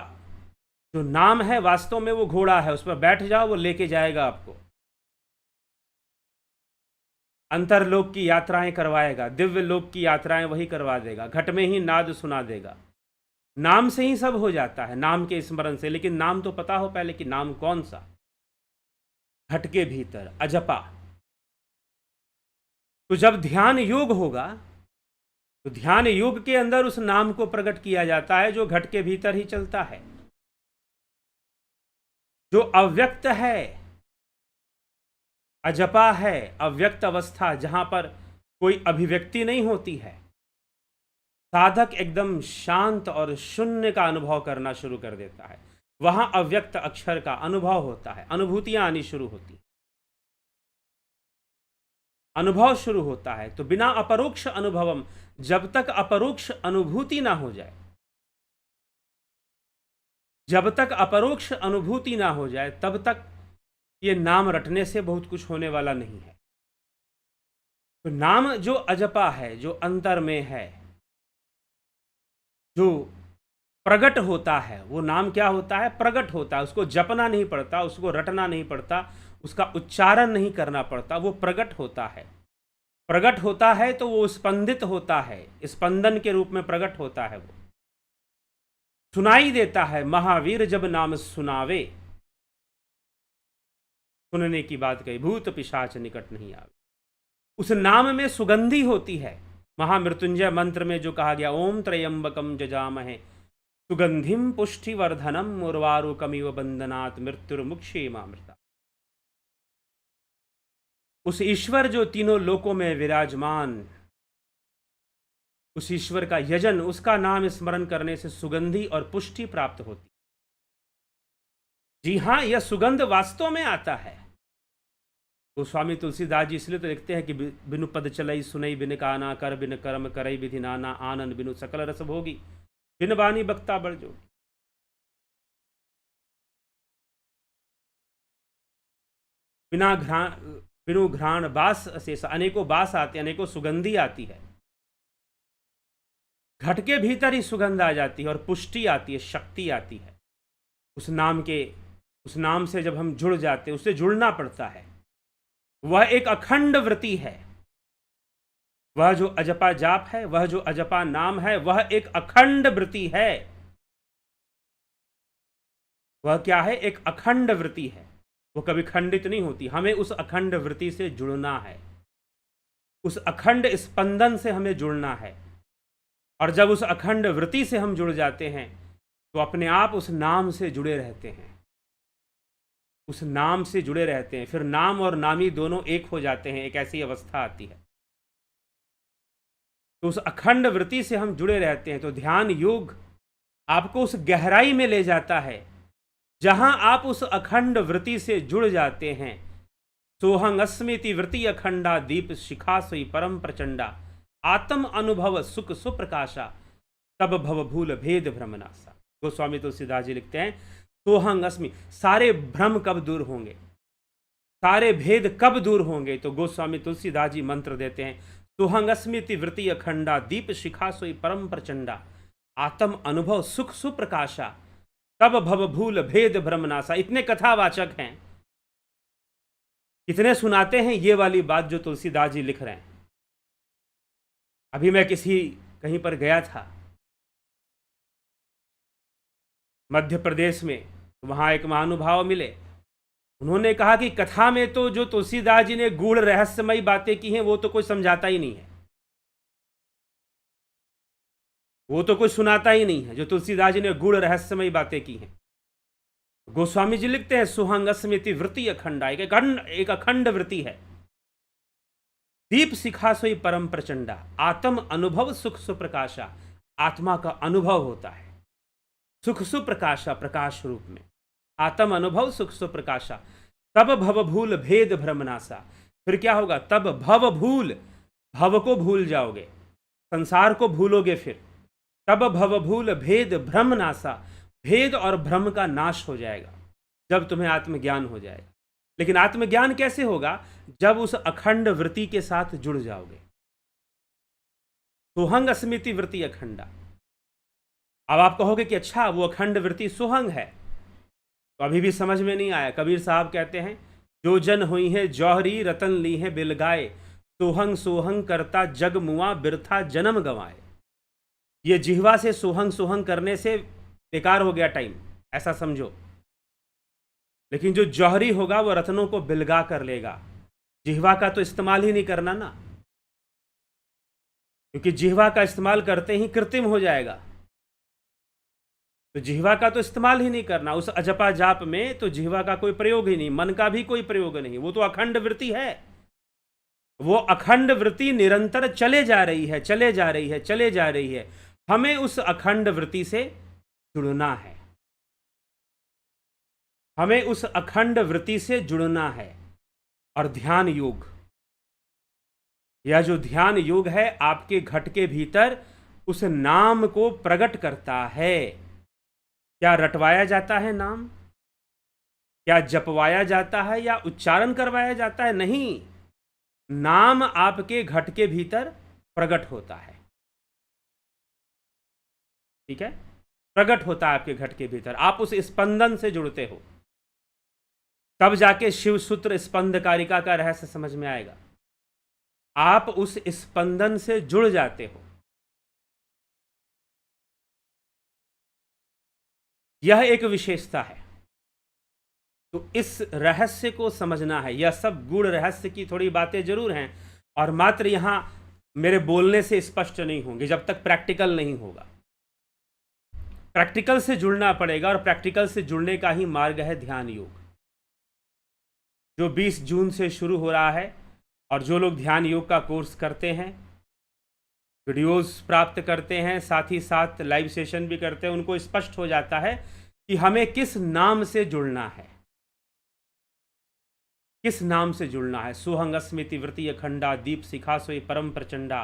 A: जो नाम है वास्तव में वो घोड़ा है, उस पर बैठ जाओ, वो लेके जाएगा आपको, अंतरलोक की यात्राएं करवाएगा, दिव्य लोक की यात्राएं वही करवा देगा, घट में ही नाद सुना देगा। नाम से ही सब हो जाता है, नाम के स्मरण से। लेकिन नाम तो पता हो पहले कि नाम कौन सा। घट के भीतर अजपा। तो जब ध्यान योग होगा तो ध्यान योग के अंदर उस नाम को प्रकट किया जाता है जो घट के भीतर ही चलता है, जो अव्यक्त है, अजपा है, अव्यक्त अवस्था, जहां पर कोई अभिव्यक्ति नहीं होती है। साधक एकदम शांत और शून्य का अनुभव करना शुरू कर देता है, वहां अव्यक्त अक्षर का अनुभव होता है, अनुभूतियां आनी शुरू होती, अनुभव शुरू होता है। तो बिना अपरोक्ष अनुभवम, जब तक अपरोक्ष अनुभूति ना हो जाए, जब तक अपरोक्ष अनुभूति ना हो जाए, तब तक ये नाम रटने से बहुत कुछ होने वाला नहीं है। तो नाम जो अजपा है, जो अंतर में है, जो प्रगट होता है, वो नाम क्या होता है? प्रगट होता है। उसको जपना नहीं पड़ता, उसको रटना नहीं पड़ता, उसका उच्चारण नहीं करना पड़ता, वो प्रगट होता है। प्रगट होता है तो वो स्पंदित होता है, स्पंदन के रूप में प्रगट होता है। वो सुनाई देता है, महावीर जब नाम सुनावे, सुनने की बात कही, भूत पिशाच निकट नहीं आवे। उस नाम में सुगंधी होती है। महामृत्युंजय मंत्र में जो कहा गया, ओम त्रयंबकम जजामहे सुगंधिम पुष्टिवर्धनम उर्वारुकमिव बंधनात् मृत्युर्मुक्षेमामृता। उस ईश्वर जो तीनों लोकों में विराजमान, उस ईश्वर का यजन, उसका नाम स्मरण करने से सुगंधी और पुष्टि प्राप्त होती। जी हां, यह सुगंध वास्तव में आता है। गोस्वामी तुलसीदास जी इसलिए तो लिखते हैं कि बिनु पद चलई सुनई बिन काना, कर बिन कर्म करई विधि नाना, आनंद बिनु सकल रस भोगी, बिन बानी बक्ता बड़ जोगी। बिनु घ्राण बास अशेष, अनेकों बास आते, अनेकों सुगंधी आती है। घट के भीतर ही सुगंध आ जाती है और पुष्टि आती है, शक्ति आती है। उस नाम से जब हम जुड़ जाते हैं, उससे जुड़ना पड़ता है। वह एक अखंड वृत्ति है। वह जो अजपा जाप है, वह जो अजपा नाम है, वह एक अखंड वृत्ति है। वह क्या है? एक अखंड वृत्ति है। वो कभी खंडित नहीं होती। हमें उस अखंड वृत्ति से जुड़ना है, उस अखंड स्पंदन से हमें जुड़ना है। और जब उस अखंड वृत्ति से हम जुड़ जाते हैं तो अपने आप उस नाम से जुड़े रहते हैं, उस नाम से जुड़े रहते हैं। फिर नाम और नामी दोनों एक हो जाते हैं, एक ऐसी अवस्था आती है। तो उस अखंड वृत्ति से हम जुड़े रहते हैं। तो ध्यान योग आपको उस गहराई में ले जाता है जहां आप उस अखंड वृत्ति से जुड़ जाते हैं। सोहंग अस्मिति वृत्ति अखंडा, दीप शिखा सोई परम प्रचंडा, आत्म अनुभव सुख सुप्रकाशा, तब भव भूल भेद भ्रमनासा। गोस्वामी तुलसीदास जी लिखते हैं, सोहंग अस्मि, सारे भ्रम कब दूर होंगे, सारे भेद कब दूर होंगे? तो गोस्वामी तुलसीदास जी मंत्र देते हैं, सोहंग अस्मिति वृत्ति अखंडा, दीप शिखा सोई परम प्रचंडा, आत्म अनुभव सुख सुप्रकाशा, तब भव भूल भेद भ्रमनासा। इतने कथावाचक हैं, इतने सुनाते हैं ये वाली बात जो तुलसीदास जी लिख रहे हैं। अभी मैं कहीं पर गया था मध्य प्रदेश में, वहाँ एक महानुभाव मिले। उन्होंने कहा कि कथा में तो जो तुलसीदास जी ने गूढ़ रहस्यमयी बातें की हैं वो तो कोई समझाता ही नहीं है, वो तो कोई सुनाता ही नहीं है जो तुलसीदास जी ने गूढ़ रहस्यमयी बातें की हैं। गोस्वामी जी लिखते हैं, सुहंग स्मृति वृत्ति अखंडा, एक अखंड वृत्ति है। दीप शिखा सोई परम प्रचंडा, आत्म अनुभव सुख सुप्रकाशा, आत्मा का अनुभव होता है सुख सुप्रकाशा, प्रकाश रूप में आत्म अनुभव सुख सुप्रकाशा, तब भव भूल भेद भ्रमनासा। फिर क्या होगा? तब भव भूल, भव को भूल जाओगे, संसार को भूलोगे। फिर तब भव भूल भेद भ्रमनासा, भेद और भ्रम का नाश हो जाएगा जब तुम्हें आत्मज्ञान हो जाएगा। लेकिन आत्मज्ञान कैसे होगा? जब उस अखंड वृत्ति के साथ जुड़ जाओगे। सोहंग स्मृति वृत्ति अखंडा। अब आप कहोगे कि अच्छा, वो अखंड वृत्ति सोहंग है, तो अभी भी समझ में नहीं आया। कबीर साहब कहते हैं, जो जन हुई है जौहरी, रतन ली है बिलगाए, सोहंग सोहंग करता जग मुआ, बिरथा जन्म गंवाए। ये जिह्वा से सोहंग सोहंग करने से बेकार हो गया टाइम, ऐसा समझो। लेकिन जो जौहरी होगा वो रत्नों को बिलगा कर लेगा। जिह्वा का तो इस्तेमाल ही नहीं करना ना, क्योंकि जिह्वा का इस्तेमाल करते ही कृत्रिम हो जाएगा। तो जिह्वा का तो इस्तेमाल ही नहीं करना। उस अजपा जाप में तो जिह्वा का कोई प्रयोग ही नहीं, मन का भी कोई प्रयोग नहीं। वो तो अखंड वृत्ति है। वो अखंड वृत्ति निरंतर चले जा रही है, चले जा रही है, चले जा रही है। हमें उस अखंड वृत्ति से जुड़ना है, हमें उस अखंड वृत्ति से जुड़ना है। और ध्यान योग, यह जो ध्यान योग है आपके घट के भीतर उस नाम को प्रकट करता है। क्या रटवाया जाता है नाम? क्या जपवाया जाता है या उच्चारण करवाया जाता है? नहीं, नाम आपके घट के भीतर प्रकट होता है। ठीक है, प्रकट होता है आपके घट के भीतर, आप उस स्पंदन से जुड़ते हो, तब जाके शिव सूत्र स्पंद कारिका का रहस्य समझ में आएगा। आप उस स्पंदन से जुड़ जाते हो। यह एक विशेषता है। तो इस रहस्य को समझना है। यह सब गूढ़ रहस्य की थोड़ी बातें जरूर हैं और मात्र यहां मेरे बोलने से स्पष्ट नहीं होंगे जब तक प्रैक्टिकल नहीं होगा। प्रैक्टिकल से जुड़ना पड़ेगा और प्रैक्टिकल से जुड़ने का ही मार्ग है ध्यान योग, जो 20 जून से शुरू हो रहा है। और जो लोग ध्यान योग का कोर्स करते हैं, वीडियोस प्राप्त करते हैं, साथ ही साथ लाइव सेशन भी करते हैं, उनको स्पष्ट हो जाता है कि हमें किस नाम से जुड़ना है, किस नाम से जुड़ना है। सोहंग स्मृति वृत्ति अखंडा दीप शिखा सोई परम प्रचंडा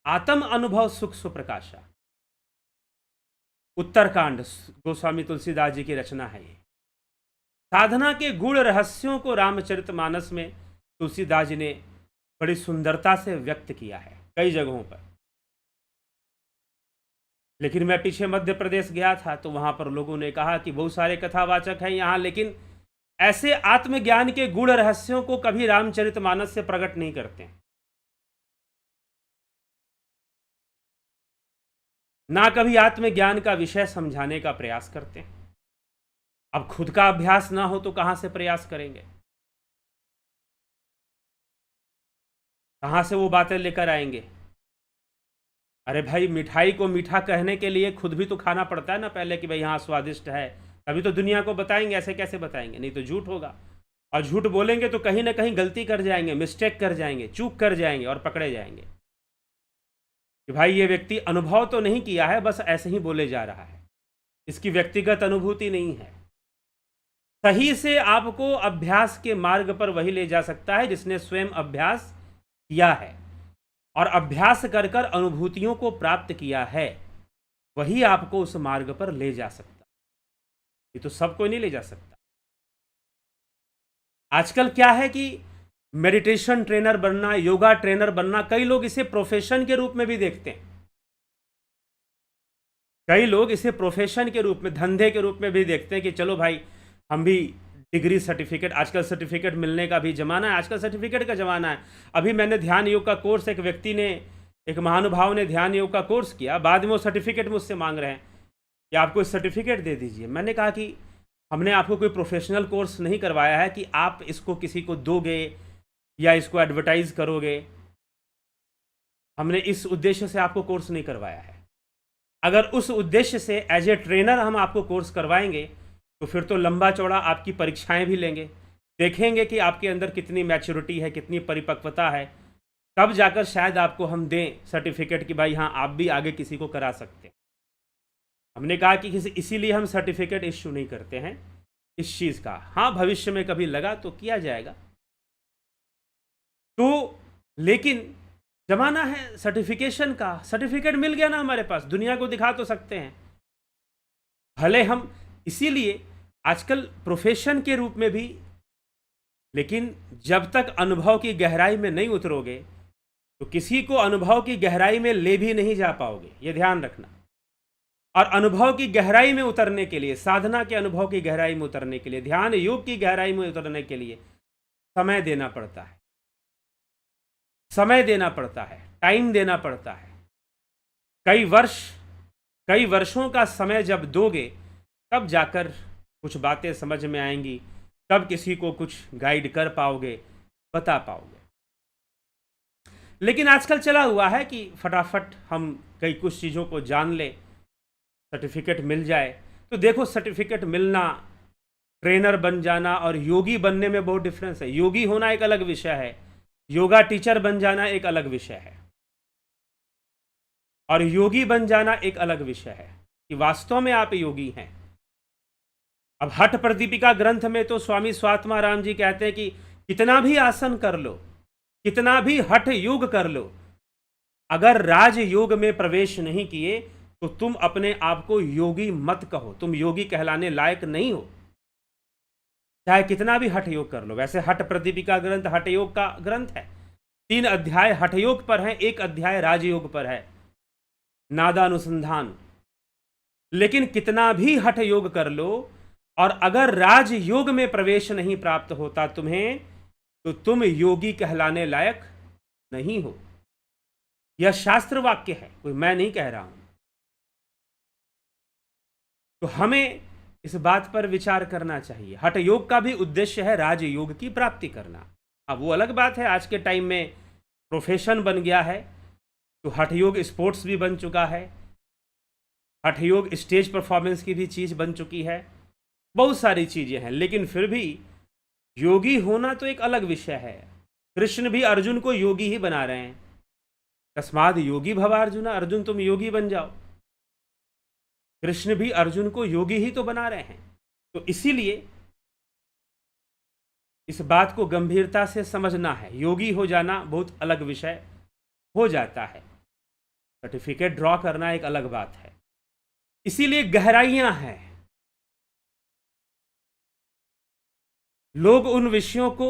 A: आत्म अनुभव सुख सुप्रकाशा। उत्तरकांड गोस्वामी तुलसीदास जी की रचना है। ये साधना के गूढ़ रहस्यों को रामचरितमानस में तुलसीदास जी ने बड़ी सुंदरता से व्यक्त किया है कई जगहों पर। लेकिन मैं पीछे मध्य प्रदेश गया था तो वहां पर लोगों ने कहा कि बहुत सारे कथावाचक हैं यहाँ, लेकिन ऐसे आत्मज्ञान के गूढ़ रहस्यों को कभी रामचरितमानस से प्रकट नहीं करते, ना कभी आत्मज्ञान का विषय समझाने का प्रयास करते हैं। अब खुद का अभ्यास ना हो तो कहां से प्रयास करेंगे, कहां से वो बातें लेकर आएंगे। अरे भाई, मिठाई को मीठा कहने के लिए खुद भी तो खाना पड़ता है ना पहले, कि भाई हाँ स्वादिष्ट है, तभी तो दुनिया को बताएंगे। ऐसे कैसे बताएंगे, नहीं तो झूठ होगा। और झूठ बोलेंगे तो कहीं ना कहीं गलती कर जाएंगे, मिस्टेक कर जाएंगे, चूक कर जाएंगे और पकड़े जाएंगे कि भाई ये व्यक्ति अनुभव तो नहीं किया है, बस ऐसे ही बोले जा रहा है, इसकी व्यक्तिगत अनुभूति नहीं है। सही से आपको अभ्यास के मार्ग पर वही ले जा सकता है जिसने स्वयं अभ्यास किया है और अभ्यास कर कर अनुभूतियों को प्राप्त किया है, वही आपको उस मार्ग पर ले जा सकता। ये तो सबको नहीं ले जा सकता। आजकल क्या है कि मेडिटेशन ट्रेनर बनना, योगा ट्रेनर बनना, कई लोग इसे प्रोफेशन के रूप में भी देखते हैं। कई लोग इसे प्रोफेशन के रूप में, धंधे के रूप में भी देखते हैं कि चलो भाई हम भी डिग्री सर्टिफिकेट, आजकल सर्टिफिकेट मिलने का भी जमाना है, आजकल सर्टिफिकेट का जमाना है। अभी मैंने ध्यान योग का कोर्स, एक व्यक्ति ने, एक महानुभाव ने ध्यान योग का कोर्स किया, बाद में वो सर्टिफिकेट मुझसे मांग रहे हैं कि आपको इस सर्टिफिकेट दे दीजिए। मैंने कहा कि हमने आपको कोई प्रोफेशनल कोर्स नहीं करवाया है कि आप इसको किसी को दोगे या इसको एडवर्टाइज करोगे। हमने इस उद्देश्य से आपको कोर्स नहीं करवाया है। अगर उस उद्देश्य से एज ए ट्रेनर हम आपको कोर्स करवाएंगे तो फिर तो लंबा चौड़ा आपकी परीक्षाएं भी लेंगे, देखेंगे कि आपके अंदर कितनी मैच्योरिटी है, कितनी परिपक्वता है, तब जाकर शायद आपको हम दें सर्टिफिकेट कि भाई हाँ आप भी आगे किसी को करा सकते हैं। हमने कहा कि इसीलिए हम सर्टिफिकेट इश्यू नहीं करते हैं इस चीज़ का। हाँ, भविष्य में कभी लगा तो किया जाएगा। तो लेकिन जमाना है सर्टिफिकेशन का, सर्टिफिकेट मिल गया ना हमारे पास, दुनिया को दिखा तो सकते हैं। भले हम इसीलिए आजकल प्रोफेशन के रूप में भी, लेकिन जब तक अनुभव की गहराई में नहीं उतरोगे तो किसी को अनुभव की गहराई में ले भी नहीं जा पाओगे, ये ध्यान रखना। और अनुभव की गहराई में उतरने के लिए, साधना के अनुभव की गहराई में उतरने के लिए, ध्यान योग की गहराई में उतरने के लिए समय देना पड़ता है, समय देना पड़ता है, टाइम देना पड़ता है। कई वर्षों का समय जब दोगे तब जाकर कुछ बातें समझ में आएंगी, तब किसी को कुछ गाइड कर पाओगे, बता पाओगे। लेकिन आजकल चला हुआ है कि फटाफट हम कई कुछ चीज़ों को जान ले, सर्टिफिकेट मिल जाए। तो देखो, सर्टिफिकेट मिलना, ट्रेनर बन जाना और योगी बनने में बहुत डिफरेंस है। योगी होना एक अलग विषय है, योगा टीचर बन जाना एक अलग विषय है, और योगी बन जाना एक अलग विषय है कि वास्तव में आप योगी हैं। अब हठ प्रदीपिका ग्रंथ में तो स्वामी स्वात्मा राम जी कहते हैं कि कितना भी आसन कर लो, कितना भी हठ योग कर लो, अगर राज योग में प्रवेश नहीं किए तो तुम अपने आप को योगी मत कहो, तुम योगी कहलाने लायक नहीं हो, चाहे कितना भी हठ योग कर लो। वैसे हठ प्रदीपिका ग्रंथ हठ योग का ग्रंथ है, 3 अध्याय हठयोग पर हैं, 1 अध्याय राजयोग पर है, नादानुसंधान। लेकिन कितना भी हठ योग कर लो और अगर राजयोग में प्रवेश नहीं प्राप्त होता तुम्हें, तो तुम योगी कहलाने लायक नहीं हो। यह शास्त्र वाक्य है, कोई मैं नहीं कह रहा हूं। तो हमें इस बात पर विचार करना चाहिए। हठ योग का भी उद्देश्य है राजयोग की प्राप्ति करना। अब वो अलग बात है, आज के टाइम में प्रोफेशन बन गया है, तो हठ योग स्पोर्ट्स भी बन चुका है, हठ योग स्टेज परफॉर्मेंस की भी चीज बन चुकी है, बहुत सारी चीजें हैं। लेकिन फिर भी योगी होना तो एक अलग विषय है। कृष्ण भी अर्जुन को योगी ही बना रहे हैं। तस्माद योगी भव अर्जुन, अर्जुन तुम योगी बन जाओ। कृष्ण भी अर्जुन को योगी ही तो बना रहे हैं। तो इसीलिए इस बात को गंभीरता से समझना है। योगी हो जाना बहुत अलग विषय हो जाता है, सर्टिफिकेट ड्रॉ करना एक अलग बात है। इसीलिए गहराइयां हैं। लोग उन विषयों को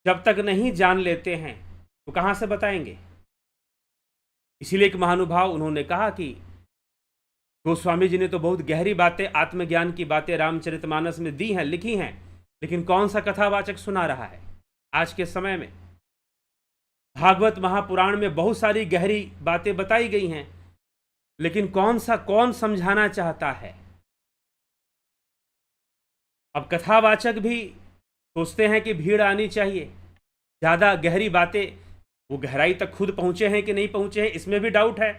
A: जब तक नहीं जान लेते हैं तो कहां से बताएंगे। इसीलिए एक महानुभाव उन्होंने कहा कि गोस्वामी जी ने तो बहुत गहरी बातें, आत्मज्ञान की बातें रामचरितमानस में दी हैं, लिखी हैं, लेकिन कौन सा कथावाचक सुना रहा है आज के समय में। भागवत महापुराण में बहुत सारी गहरी बातें बताई गई हैं, लेकिन कौन समझाना चाहता है। अब कथावाचक भी सोचते हैं कि भीड़ आनी चाहिए, ज़्यादा गहरी बातें, वो गहराई तक खुद पहुंचे हैं कि नहीं पहुंचे हैं, इसमें भी डाउट है।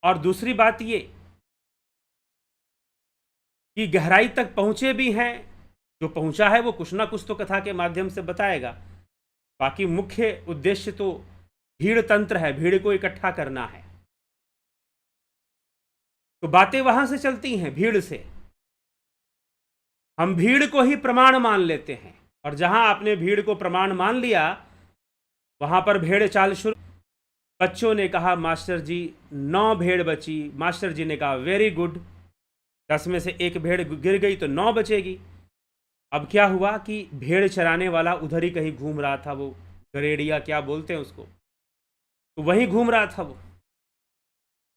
A: और दूसरी बात ये कि गहराई तक पहुंचे भी हैं, जो पहुंचा है वो कुछ ना कुछ तो कथा के माध्यम से बताएगा। बाकी मुख्य उद्देश्य तो भीड़ तंत्र है, भीड़ को इकट्ठा करना है। तो बातें वहां से चलती हैं, भीड़ से। हम भीड़ को ही प्रमाण मान लेते हैं, और जहां आपने भीड़ को प्रमाण मान लिया वहां पर भेड़ चाल शुरू। बच्चों ने कहा मास्टर जी 9 भेड़ बची। मास्टर जी ने कहा वेरी गुड, 10 में से 1 भेड़ गिर गई तो 9 बचेगी। अब क्या हुआ कि भेड़ चराने वाला उधर ही कहीं घूम रहा था, वो गरेड़िया क्या बोलते हैं उसको, तो वहीं घूम रहा था वो।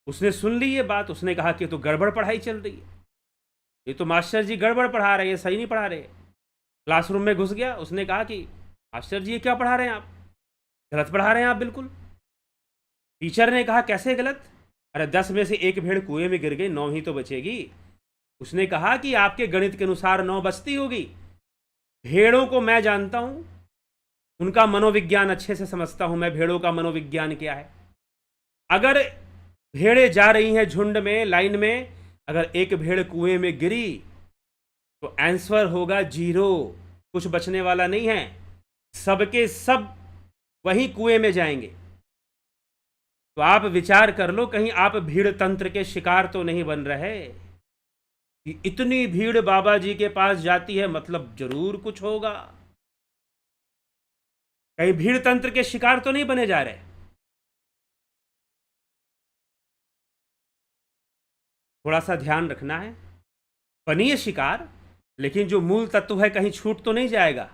A: उसने सुन ली ये बात, उसने कहा कि तो गड़बड़ पढ़ाई चल रही है, ये तो मास्टर जी गड़बड़ पढ़ा रहे हैं, सही नहीं पढ़ा रहे। क्लासरूम में घुस गया, उसने कहा कि मास्टर जी ये क्या पढ़ा रहे हैं आप, गलत पढ़ा रहे हैं आप बिल्कुल। टीचर ने कहा कैसे गलत, अरे 10 में से 1 भेड़ कुएं में गिर गई, 9 ही तो बचेगी। उसने कहा कि आपके गणित के अनुसार 9 बचती होगी। भेड़ों को मैं जानता हूं, उनका मनोविज्ञान अच्छे से समझता हूं मैं, भेड़ों का मनोविज्ञान क्या है। अगर भेड़ें जा रही हैं झुंड में, लाइन में, अगर 1 भेड़ कुएं में गिरी तो आंसर होगा 0, कुछ बचने वाला नहीं है, सबके सब वही कुएं में जाएंगे। तो आप विचार कर लो, कहीं आप भीड़ तंत्र के शिकार तो नहीं बन रहे कि इतनी भीड़ बाबा जी के पास जाती है, मतलब जरूर कुछ होगा। कहीं भीड़ तंत्र के शिकार तो नहीं बने जा रहे। थोड़ा सा ध्यान रखना है। बनिए शिकार, लेकिन जो मूल तत्व है कहीं छूट तो नहीं जाएगा।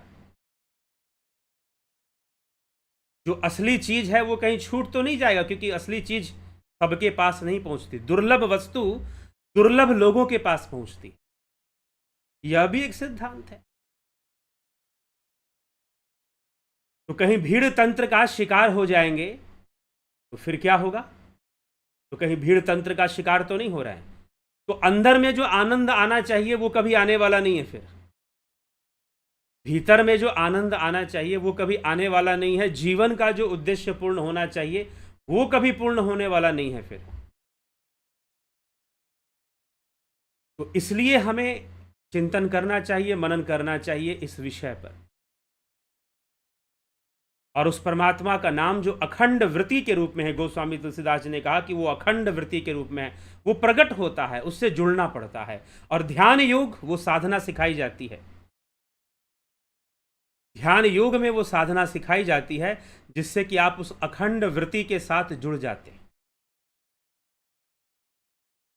A: जो असली चीज है वो कहीं छूट तो नहीं जाएगा, क्योंकि असली चीज सबके पास नहीं पहुंचती। दुर्लभ वस्तु दुर्लभ लोगों के पास पहुंचती, यह भी एक सिद्धांत है। तो कहीं भीड़ तंत्र का शिकार हो जाएंगे तो फिर क्या होगा। तो कहीं भीड़ तंत्र का शिकार तो नहीं हो रहा है, तो अंदर में जो आनंद आना चाहिए वो कभी आने वाला नहीं है। फिर भीतर में जो आनंद आना चाहिए वो कभी आने वाला नहीं है। जीवन का जो उद्देश्य पूर्ण होना चाहिए वो कभी पूर्ण होने वाला नहीं है फिर। तो इसलिए हमें चिंतन करना चाहिए, मनन करना चाहिए इस विषय पर। और उस परमात्मा का नाम जो अखंड वृत्ति के रूप में है, गोस्वामी तुलसीदास जी ने कहा कि वो अखंड वृत्ति के रूप में है, वो प्रकट होता है, उससे जुड़ना पड़ता है। और ध्यान योग वो साधना सिखाई जाती है। ध्यान योग में वो साधना सिखाई जाती है जिससे कि आप उस अखंड वृत्ति के साथ जुड़ जाते हैं,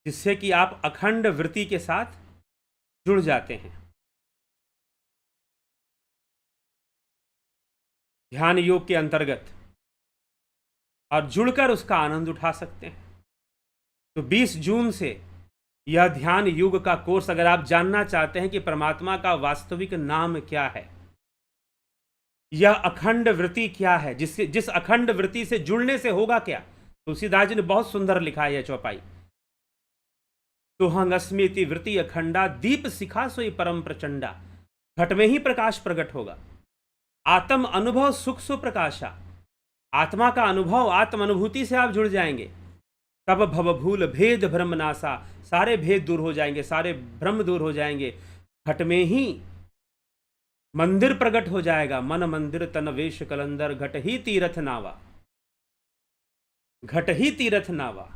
A: जिससे कि आप अखंड वृत्ति के साथ जुड़ जाते हैं। ध्यान योग के अंतर्गत और जुड़कर उसका आनंद उठा सकते हैं। तो 20 जून से यह ध्यान युग का कोर्स, अगर आप जानना चाहते हैं कि परमात्मा का वास्तविक नाम क्या है, यह अखंड वृत्ति क्या है, जिस अखंड वृत्ति से जुड़ने से होगा क्या, तुलसीदास जी ने बहुत सुंदर लिखा है यह चौपाई। सोहंग अस्मिति वृत्ति अखंडा, दीप सिखा सोई परम प्रचंडा, घट में ही प्रकाश प्रकट होगा। आत्म अनुभव सुख सुप्रकाशा, आत्मा का अनुभव, आत्म अनुभूति से आप जुड़ जाएंगे, तब भवभूल भेद भ्रम नासा, सारे भेद दूर हो जाएंगे, सारे भ्रम दूर हो जाएंगे। घट में ही मंदिर प्रकट हो जाएगा, मन मंदिर तन वेश कलंदर, घट ही तीरथ नावा, घट ही तीरथ नावा।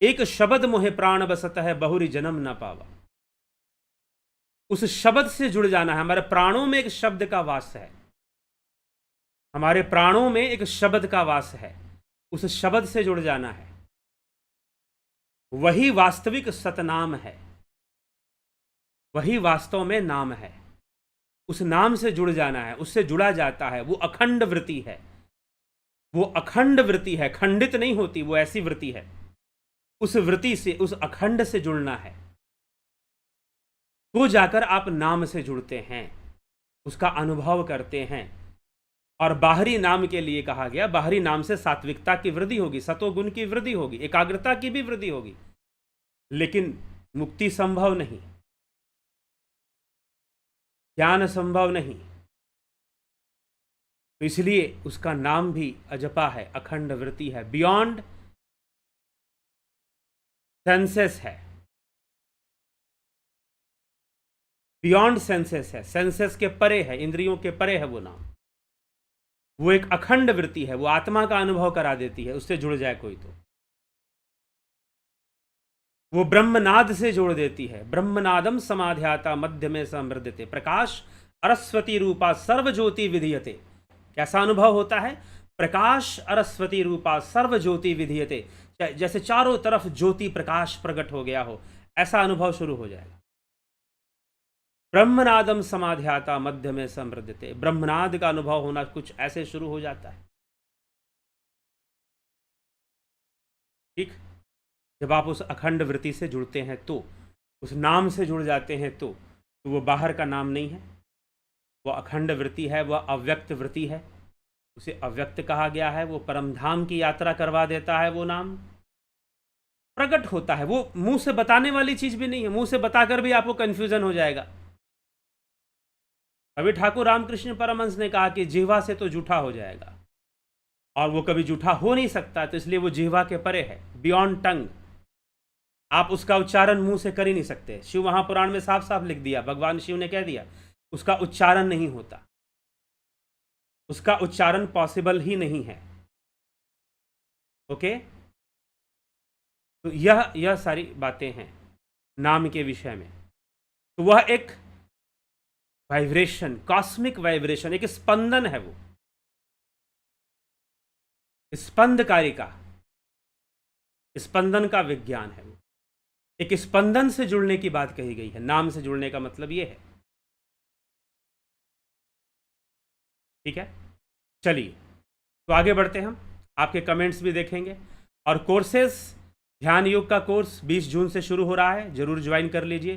A: एक शब्द मोहे प्राण बसत है, बहुरी जन्म न पावा। उस शब्द से जुड़ जाना है। हमारे प्राणों में एक शब्द का वास है, हमारे प्राणों में एक शब्द का वास है, उस शब्द से जुड़ जाना है। वही वास्तविक सतनाम है, वही वास्तव में नाम है। उस नाम से जुड़ जाना है, उससे जुड़ा जाता है। वो अखंड वृत्ति है, वो अखंड वृत्ति है, खंडित नहीं होती, वो ऐसी वृत्ति है। उस वृत्ति से, उस अखंड से जुड़ना है, तो जाकर आप नाम से जुड़ते हैं, उसका अनुभव करते हैं। और बाहरी नाम के लिए कहा गया, बाहरी नाम से सात्विकता की वृद्धि होगी, सतोगुण की वृद्धि होगी, एकाग्रता की भी वृद्धि होगी, लेकिन मुक्ति संभव नहीं, ज्ञान संभव नहीं। तो इसलिए उसका नाम भी अजपा है, अखंड वृत्ति है, बियॉन्ड सेंसेस है, बियॉन्ड सेंसेस है, सेंसेस के परे है, इंद्रियों के परे है वो नाम। वो एक अखंड वृत्ति है, वो आत्मा का अनुभव करा देती है, उससे जुड़ जाए कोई तो। वो ब्रह्मनाद से जोड़ देती है, ब्रह्मनादम समाध्याता मध्य में समृद्धते, प्रकाश अरस्वती रूपा सर्व ज्योति विधीयते। कैसा अनुभव होता है? प्रकाश अरस्वती रूपा सर्व ज्योति विधीयते, जैसे चारों तरफ ज्योति प्रकाश प्रकट हो गया हो, ऐसा अनुभव शुरू हो जाएगा। ब्रह्मनादम समाध्याता मध्य में समृद्धते, ब्रह्मनाद का अनुभव होना कुछ ऐसे शुरू हो जाता है। ठीक, जब आप उस अखंड वृत्ति से जुड़ते हैं, तो उस नाम से जुड़ जाते हैं, तो वो बाहर का नाम नहीं है, वो अखंड वृत्ति है, वह अव्यक्त वृत्ति है, उसे अव्यक्त कहा गया है। वो परमधाम की यात्रा करवा देता है, वो नाम प्रकट होता है। वो मुंह से बताने वाली चीज भी नहीं है, मुंह से बताकर भी आपको कंफ्यूजन हो जाएगा। अभी ठाकुर रामकृष्ण परमहंस ने कहा कि जिह्वा से तो जूठा हो जाएगा, और वो कभी जूठा हो नहीं सकता, तो इसलिए वो जिह्वा के परे है, बियॉन्ड टंग। आप उसका उच्चारण मुंह से कर ही नहीं सकते। शिव महापुराण में साफ साफ लिख दिया, भगवान शिव ने कह दिया, उसका उच्चारण नहीं होता, उसका उच्चारण पॉसिबल ही नहीं है। ओके, तो यह सारी बातें हैं नाम के विषय में। तो वह एक वाइब्रेशन, कॉस्मिक वाइब्रेशन, एक स्पंदन है, वो स्पंदकारी का, स्पंदन का विज्ञान है। वो एक स्पंदन से जुड़ने की बात कही गई है। नाम से जुड़ने का मतलब ये है। ठीक है, चलिए तो आगे बढ़ते हैं हम। आपके कमेंट्स भी देखेंगे, और कोर्सेस, ध्यान योग का कोर्स 20 जून से शुरू हो रहा है, जरूर ज्वाइन कर लीजिए।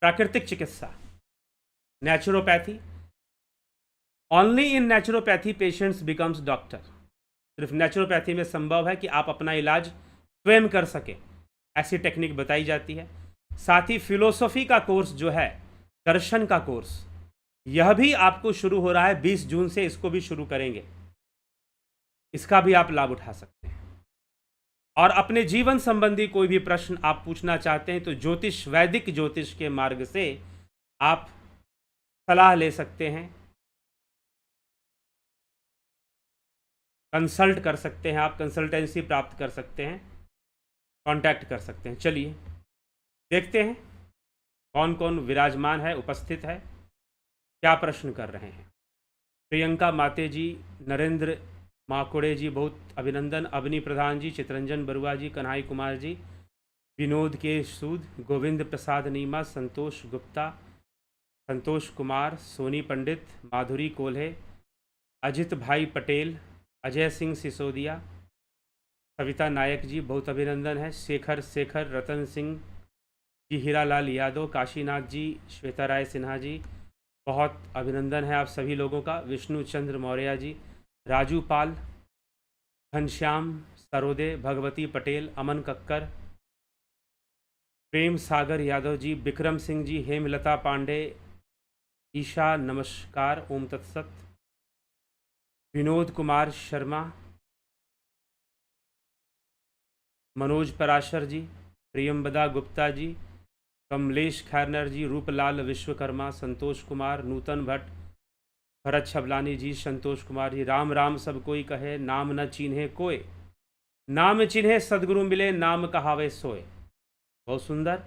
A: प्राकृतिक चिकित्सा, naturopathy, only in naturopathy patients becomes doctor. सिर्फ नेचुरोपैथी में संभव है कि आप अपना इलाज स्वयं कर सके, ऐसी टेक्निक बताई जाती है। साथ ही फिलोसॉफी का कोर्स जो है, दर्शन का कोर्स, यह भी आपको शुरू हो रहा है 20 जून से, इसको भी शुरू करेंगे, इसका भी आप लाभ उठा सकते हैं। और अपने जीवन संबंधी कोई भी प्रश्न आप पूछना चाहते हैं, तो ज्योतिष, वैदिक ज्योतिष के मार्ग से आप सलाह ले सकते हैं, कंसल्ट कर सकते हैं, आप कंसल्टेंसी प्राप्त कर सकते हैं, कांटेक्ट कर सकते हैं। चलिए देखते हैं कौन कौन विराजमान है, उपस्थित है, क्या प्रश्न कर रहे हैं। प्रियंका माते जी, नरेंद्र माकुड़े जी, बहुत अभिनंदन। अवनी प्रधान जी, चित्रंजन बरुआ जी, कन्हई कुमार जी, विनोद के सूद, गोविंद प्रसाद नीमा, संतोष गुप्ता, संतोष कुमार, सोनी पंडित, माधुरी कोल्हे, अजित भाई पटेल, अजय सिंह सिसोदिया, सविता नायक जी बहुत अभिनंदन है, शेखर शेखर, रतन सिंह जी, हीरालाल यादव, काशीनाथ जी, श्वेता राय सिन्हा जी, बहुत अभिनंदन है आप सभी लोगों का, विष्णु चंद्र मौर्य जी, राजू पाल, घनश्याम सरोदे, भगवती पटेल, अमन कक्कर, प्रेम सागर यादव जी, विक्रम सिंह जी, हेमलता पांडे, ईशा नमस्कार, ओम तत्सत, विनोद कुमार शर्मा, मनोज पराशर जी, प्रियम्बदा गुप्ता जी, कमलेश खैरनर जी, रूपलाल विश्वकर्मा, संतोष कुमार, नूतन भट्ट, भरत छबलानी जी, संतोष कुमार जी, राम राम सब कोई कहे, नाम न चिन्हे कोय, नाम चिन्हे सदगुरु मिले, नाम कहावे सोए। बहुत सुंदर।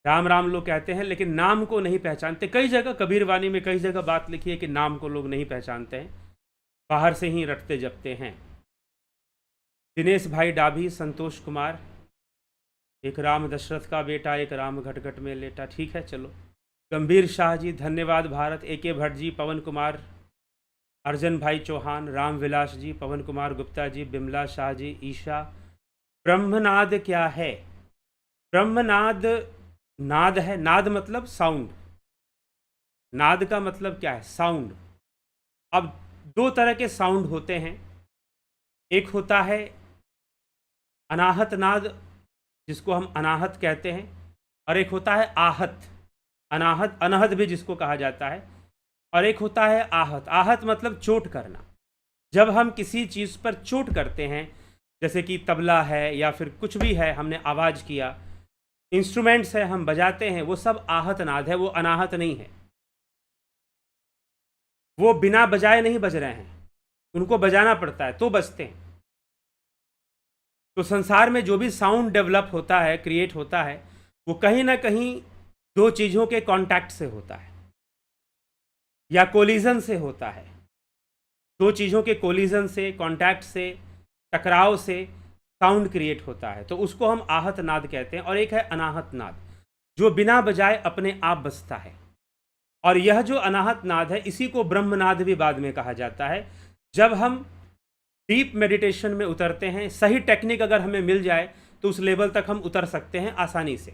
A: राम राम लोग कहते हैं लेकिन नाम को नहीं पहचानते। कई जगह कबीर वाणी में कई जगह बात लिखी है कि नाम को लोग नहीं पहचानते हैं, बाहर से ही रटते जपते हैं। दिनेश भाई डाभी, संतोष कुमार, एक राम दशरथ का बेटा, एक राम घटघट में लेटा, ठीक है चलो। गंभीर शाह जी, धन्यवाद भारत, AK भट्ट जी, पवन कुमार, अर्जन भाई चौहान, राम विलास जी, पवन कुमार गुप्ता जी, बिमला शाह जी, ईशा। ब्रह्मनाद क्या है? ब्रह्मनाद नाद है, नाद मतलब साउंड, नाद का मतलब क्या है? साउंड। अब दो तरह के साउंड होते हैं, एक होता है अनाहत नाद, जिसको हम अनाहत कहते हैं, और एक होता है आहत, अनाहत अनहत भी जिसको कहा जाता है, और एक होता है आहत। आहत मतलब चोट करना। जब हम किसी चीज़ पर चोट करते हैं, जैसे कि तबला है या फिर कुछ भी है, हमने आवाज़ किया, इंस्ट्रूमेंट्स है हम बजाते हैं, वो सब आहत नाद है, वो अनाहत नहीं है। वो बिना बजाए नहीं बज रहे हैं, उनको बजाना पड़ता है तो बजते हैं। तो संसार में जो भी साउंड डेवलप होता है, क्रिएट होता है, वो कहीं ना कहीं दो चीज़ों के कांटेक्ट से होता है या कोलिजन से होता है। दो चीज़ों के कोलिजन से, कांटेक्ट से, टकराव से साउंड क्रिएट होता है, तो उसको हम आहत नाद कहते हैं। और एक है अनाहत नाद, जो बिना बजाए अपने आप बजता है। और यह जो अनाहत नाद है, इसी को ब्रह्मनाद भी बाद में कहा जाता है। जब हम डीप मेडिटेशन में उतरते हैं, सही टेक्निक अगर हमें मिल जाए तो उस लेवल तक हम उतर सकते हैं आसानी से।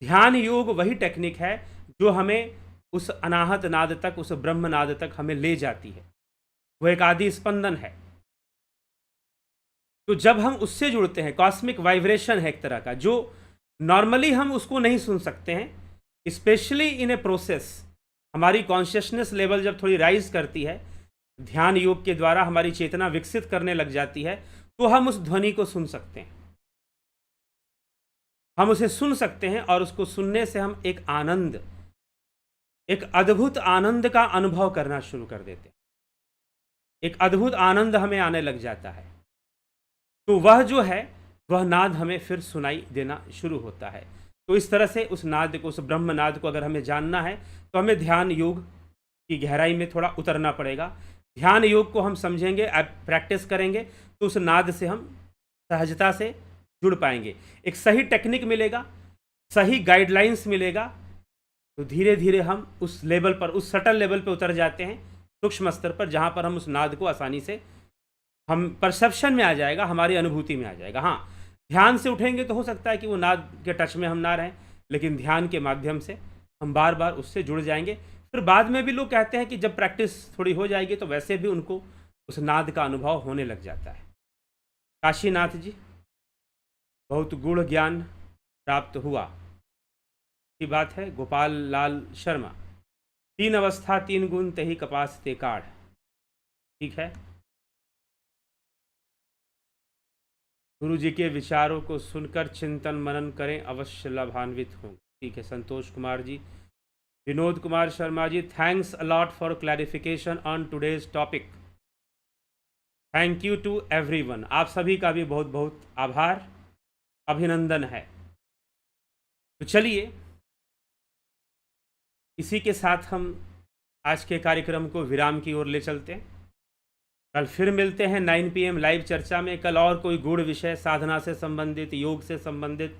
A: ध्यान योग वही टेक्निक है जो हमें उस अनाहत नाद तक, उस ब्रह्मनाद तक हमें ले जाती है। वो एक आदि स्पंदन है। तो जब हम उससे जुड़ते हैं, कॉस्मिक वाइब्रेशन है एक तरह का, जो नॉर्मली हम उसको नहीं सुन सकते हैं। स्पेशली इन ए प्रोसेस, हमारी कॉन्शियसनेस लेवल जब थोड़ी राइज करती है, ध्यान योग के द्वारा हमारी चेतना विकसित करने लग जाती है, तो हम उस ध्वनि को सुन सकते हैं। हम उसे सुन सकते हैं और उसको सुनने से हम एक आनंद, एक अद्भुत आनंद का अनुभव करना शुरू कर देते हैं। एक अद्भुत आनंद हमें आने लग जाता है। तो वह जो है, वह नाद हमें फिर सुनाई देना शुरू होता है। तो इस तरह से उस नाद को, उस ब्रह्म नाद को अगर हमें जानना है, तो हमें ध्यान योग की गहराई में थोड़ा उतरना पड़ेगा। ध्यान योग को हम समझेंगे, प्रैक्टिस करेंगे, तो उस नाद से हम सहजता से जुड़ पाएंगे। एक सही टेक्निक मिलेगा, सही गाइडलाइंस मिलेगा, तो धीरे धीरे हम उस लेवल पर, उस सटल लेवल पर उतर जाते हैं, सूक्ष्म स्तर पर, जहाँ पर हम उस नाद को आसानी से, हम परसेप्शन में आ जाएगा, हमारी अनुभूति में आ जाएगा। हाँ, ध्यान से उठेंगे तो हो सकता है कि वो नाद के टच में हम ना रहें, लेकिन ध्यान के माध्यम से हम बार बार उससे जुड़ जाएंगे। फिर बाद में भी लोग कहते हैं कि जब प्रैक्टिस थोड़ी हो जाएगी तो वैसे भी उनको उस नाद का अनुभव होने लग जाता है। काशीनाथ जी, बहुत गूढ़ ज्ञान प्राप्त हुआ की बात है। गोपाल लाल शर्मा, 3 अवस्था 3 गुण तही कपास ते काढ़, ठीक है। गुरु जी के विचारों को सुनकर चिंतन मनन करें, अवश्य लाभान्वित हों, ठीक है। Santosh Kumar ji, Vinod Kumar Sharma ji, thanks a lot for clarification on today's topic. Thank you to everyone. आप सभी का भी बहुत बहुत आभार, अभिनंदन है। तो चलिए, इसी के साथ हम आज के कार्यक्रम को विराम की ओर ले चलते हैं। कल फिर मिलते हैं 9 PM लाइव चर्चा में। कल और कोई गूढ़ विषय, साधना से संबंधित, योग से संबंधित,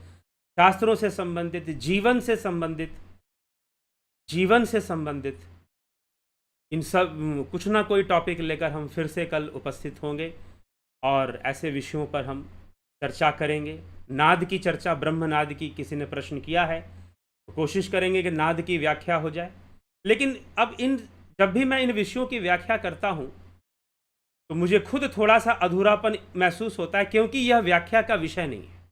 A: शास्त्रों से संबंधित, जीवन से संबंधित इन सब कुछ ना कोई टॉपिक लेकर हम फिर से कल उपस्थित होंगे और ऐसे विषयों पर हम चर्चा करेंगे। नाद की चर्चा, ब्रह्मनाद की किसी ने प्रश्न किया है, तो कोशिश करेंगे कि नाद की व्याख्या हो जाए। लेकिन अब जब भी मैं इन विषयों की व्याख्या करता हूँ तो मुझे खुद थोड़ा सा अधूरापन महसूस होता है, क्योंकि यह व्याख्या का विषय नहीं है।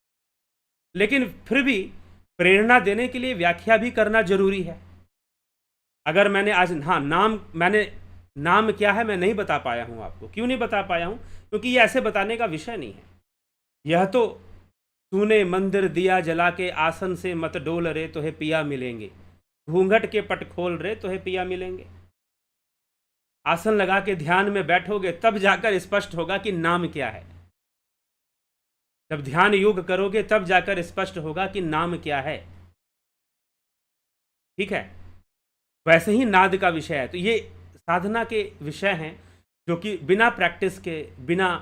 A: लेकिन फिर भी प्रेरणा देने के लिए व्याख्या भी करना जरूरी है। अगर मैंने आज नाम क्या है मैं नहीं बता पाया हूं आपको। क्यों नहीं बता पाया हूं? क्योंकि ये ऐसे बताने का विषय नहीं है। यह तो तूने मंदिर दिया जला के, आसन से मत डोल रे तो है पिया मिलेंगे, घूंघट के पट खोल रे तो है पिया मिलेंगे। आसन लगा के ध्यान में बैठोगे तब जाकर स्पष्ट होगा कि नाम क्या है। जब ध्यान योग करोगे तब जाकर स्पष्ट होगा कि नाम क्या है। ठीक है, वैसे ही नाद का विषय है। तो ये साधना के विषय हैं जो कि बिना प्रैक्टिस के, बिना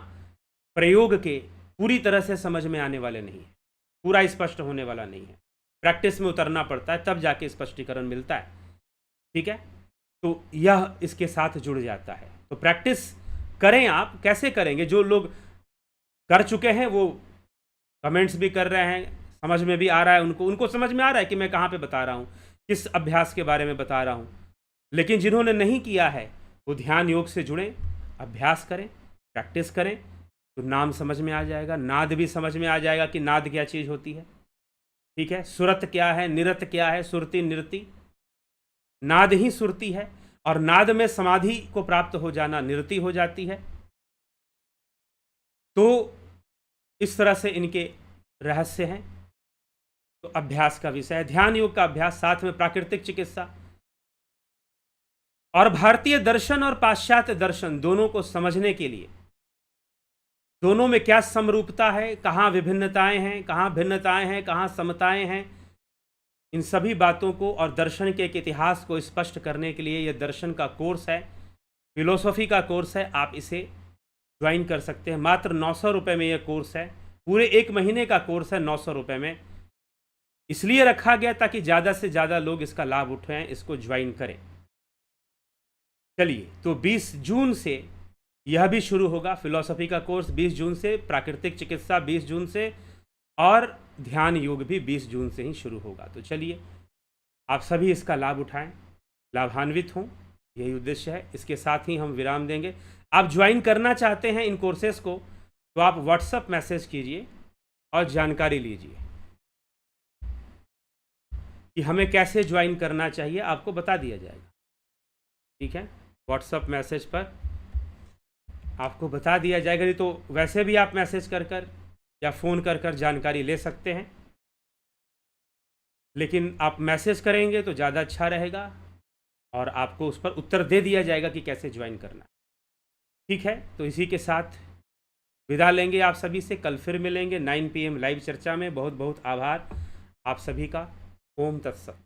A: प्रयोग के पूरी तरह से समझ में आने वाले नहीं है, पूरा स्पष्ट होने वाला नहीं है। प्रैक्टिस में उतरना पड़ता है, तब जाके स्पष्टीकरण मिलता है। ठीक है, तो यह इसके साथ जुड़ जाता है। तो प्रैक्टिस करें। आप कैसे करेंगे? जो लोग कर चुके हैं वो कमेंट्स भी कर रहे हैं, समझ में भी आ रहा है, उनको समझ में आ रहा है कि मैं कहाँ पे बता रहा हूँ, किस अभ्यास के बारे में बता रहा हूँ। लेकिन जिन्होंने नहीं किया है वो ध्यान योग से जुड़ें, अभ्यास करें, प्रैक्टिस करें, तो नाम समझ में आ जाएगा, नाद भी समझ में आ जाएगा कि नाद क्या चीज़ होती है। ठीक है, सुरत क्या है, निरत क्या है, सुरति निरति। नाद ही सुरति है और नाद में समाधि को प्राप्त हो जाना निरति हो जाती है। तो इस तरह से इनके रहस्य हैं। तो अभ्यास का विषय है, ध्यान योग का अभ्यास, साथ में प्राकृतिक चिकित्सा। और भारतीय दर्शन और पाश्चात्य दर्शन दोनों को समझने के लिए दोनों में क्या समरूपता है, कहाँ विभिन्नताएं हैं, कहाँ भिन्नताएं हैं, कहाँ समताएं हैं, इन सभी बातों को और दर्शन के एक इतिहास को स्पष्ट करने के लिए यह दर्शन का कोर्स है, फिलोसॉफी का कोर्स है। आप इसे ज्वाइन कर सकते हैं। मात्र 900 रुपये में यह कोर्स है। पूरे 1 महीने का कोर्स है 900 रुपये में। इसलिए रखा गया ताकि ज़्यादा से ज़्यादा लोग इसका लाभ उठाएं, इसको ज्वाइन करें। चलिए, तो 20 जून से यह भी शुरू होगा, फिलॉसफी का कोर्स 20 जून से, प्राकृतिक चिकित्सा 20 जून से और ध्यान योग भी 20 जून से ही शुरू होगा। तो चलिए, आप सभी इसका लाभ उठाएं, लाभान्वित हों, यही उद्देश्य है। इसके साथ ही हम विराम देंगे। आप ज्वाइन करना चाहते हैं इन कोर्सेज को तो आप व्हाट्सएप मैसेज कीजिए और जानकारी लीजिए कि हमें कैसे ज्वाइन करना चाहिए, आपको बता दिया जाएगा। ठीक है, व्हाट्सएप मैसेज पर आपको बता दिया जाएगा। नहीं तो वैसे भी आप मैसेज कर या फ़ोन कर जानकारी ले सकते हैं, लेकिन आप मैसेज करेंगे तो ज़्यादा अच्छा रहेगा और आपको उस पर उत्तर दे दिया जाएगा कि कैसे ज्वाइन करना। ठीक है, तो इसी के साथ विदा लेंगे आप सभी से। कल फिर मिलेंगे 9 PM लाइव चर्चा में। बहुत बहुत आभार आप सभी का। ओम तत्सत।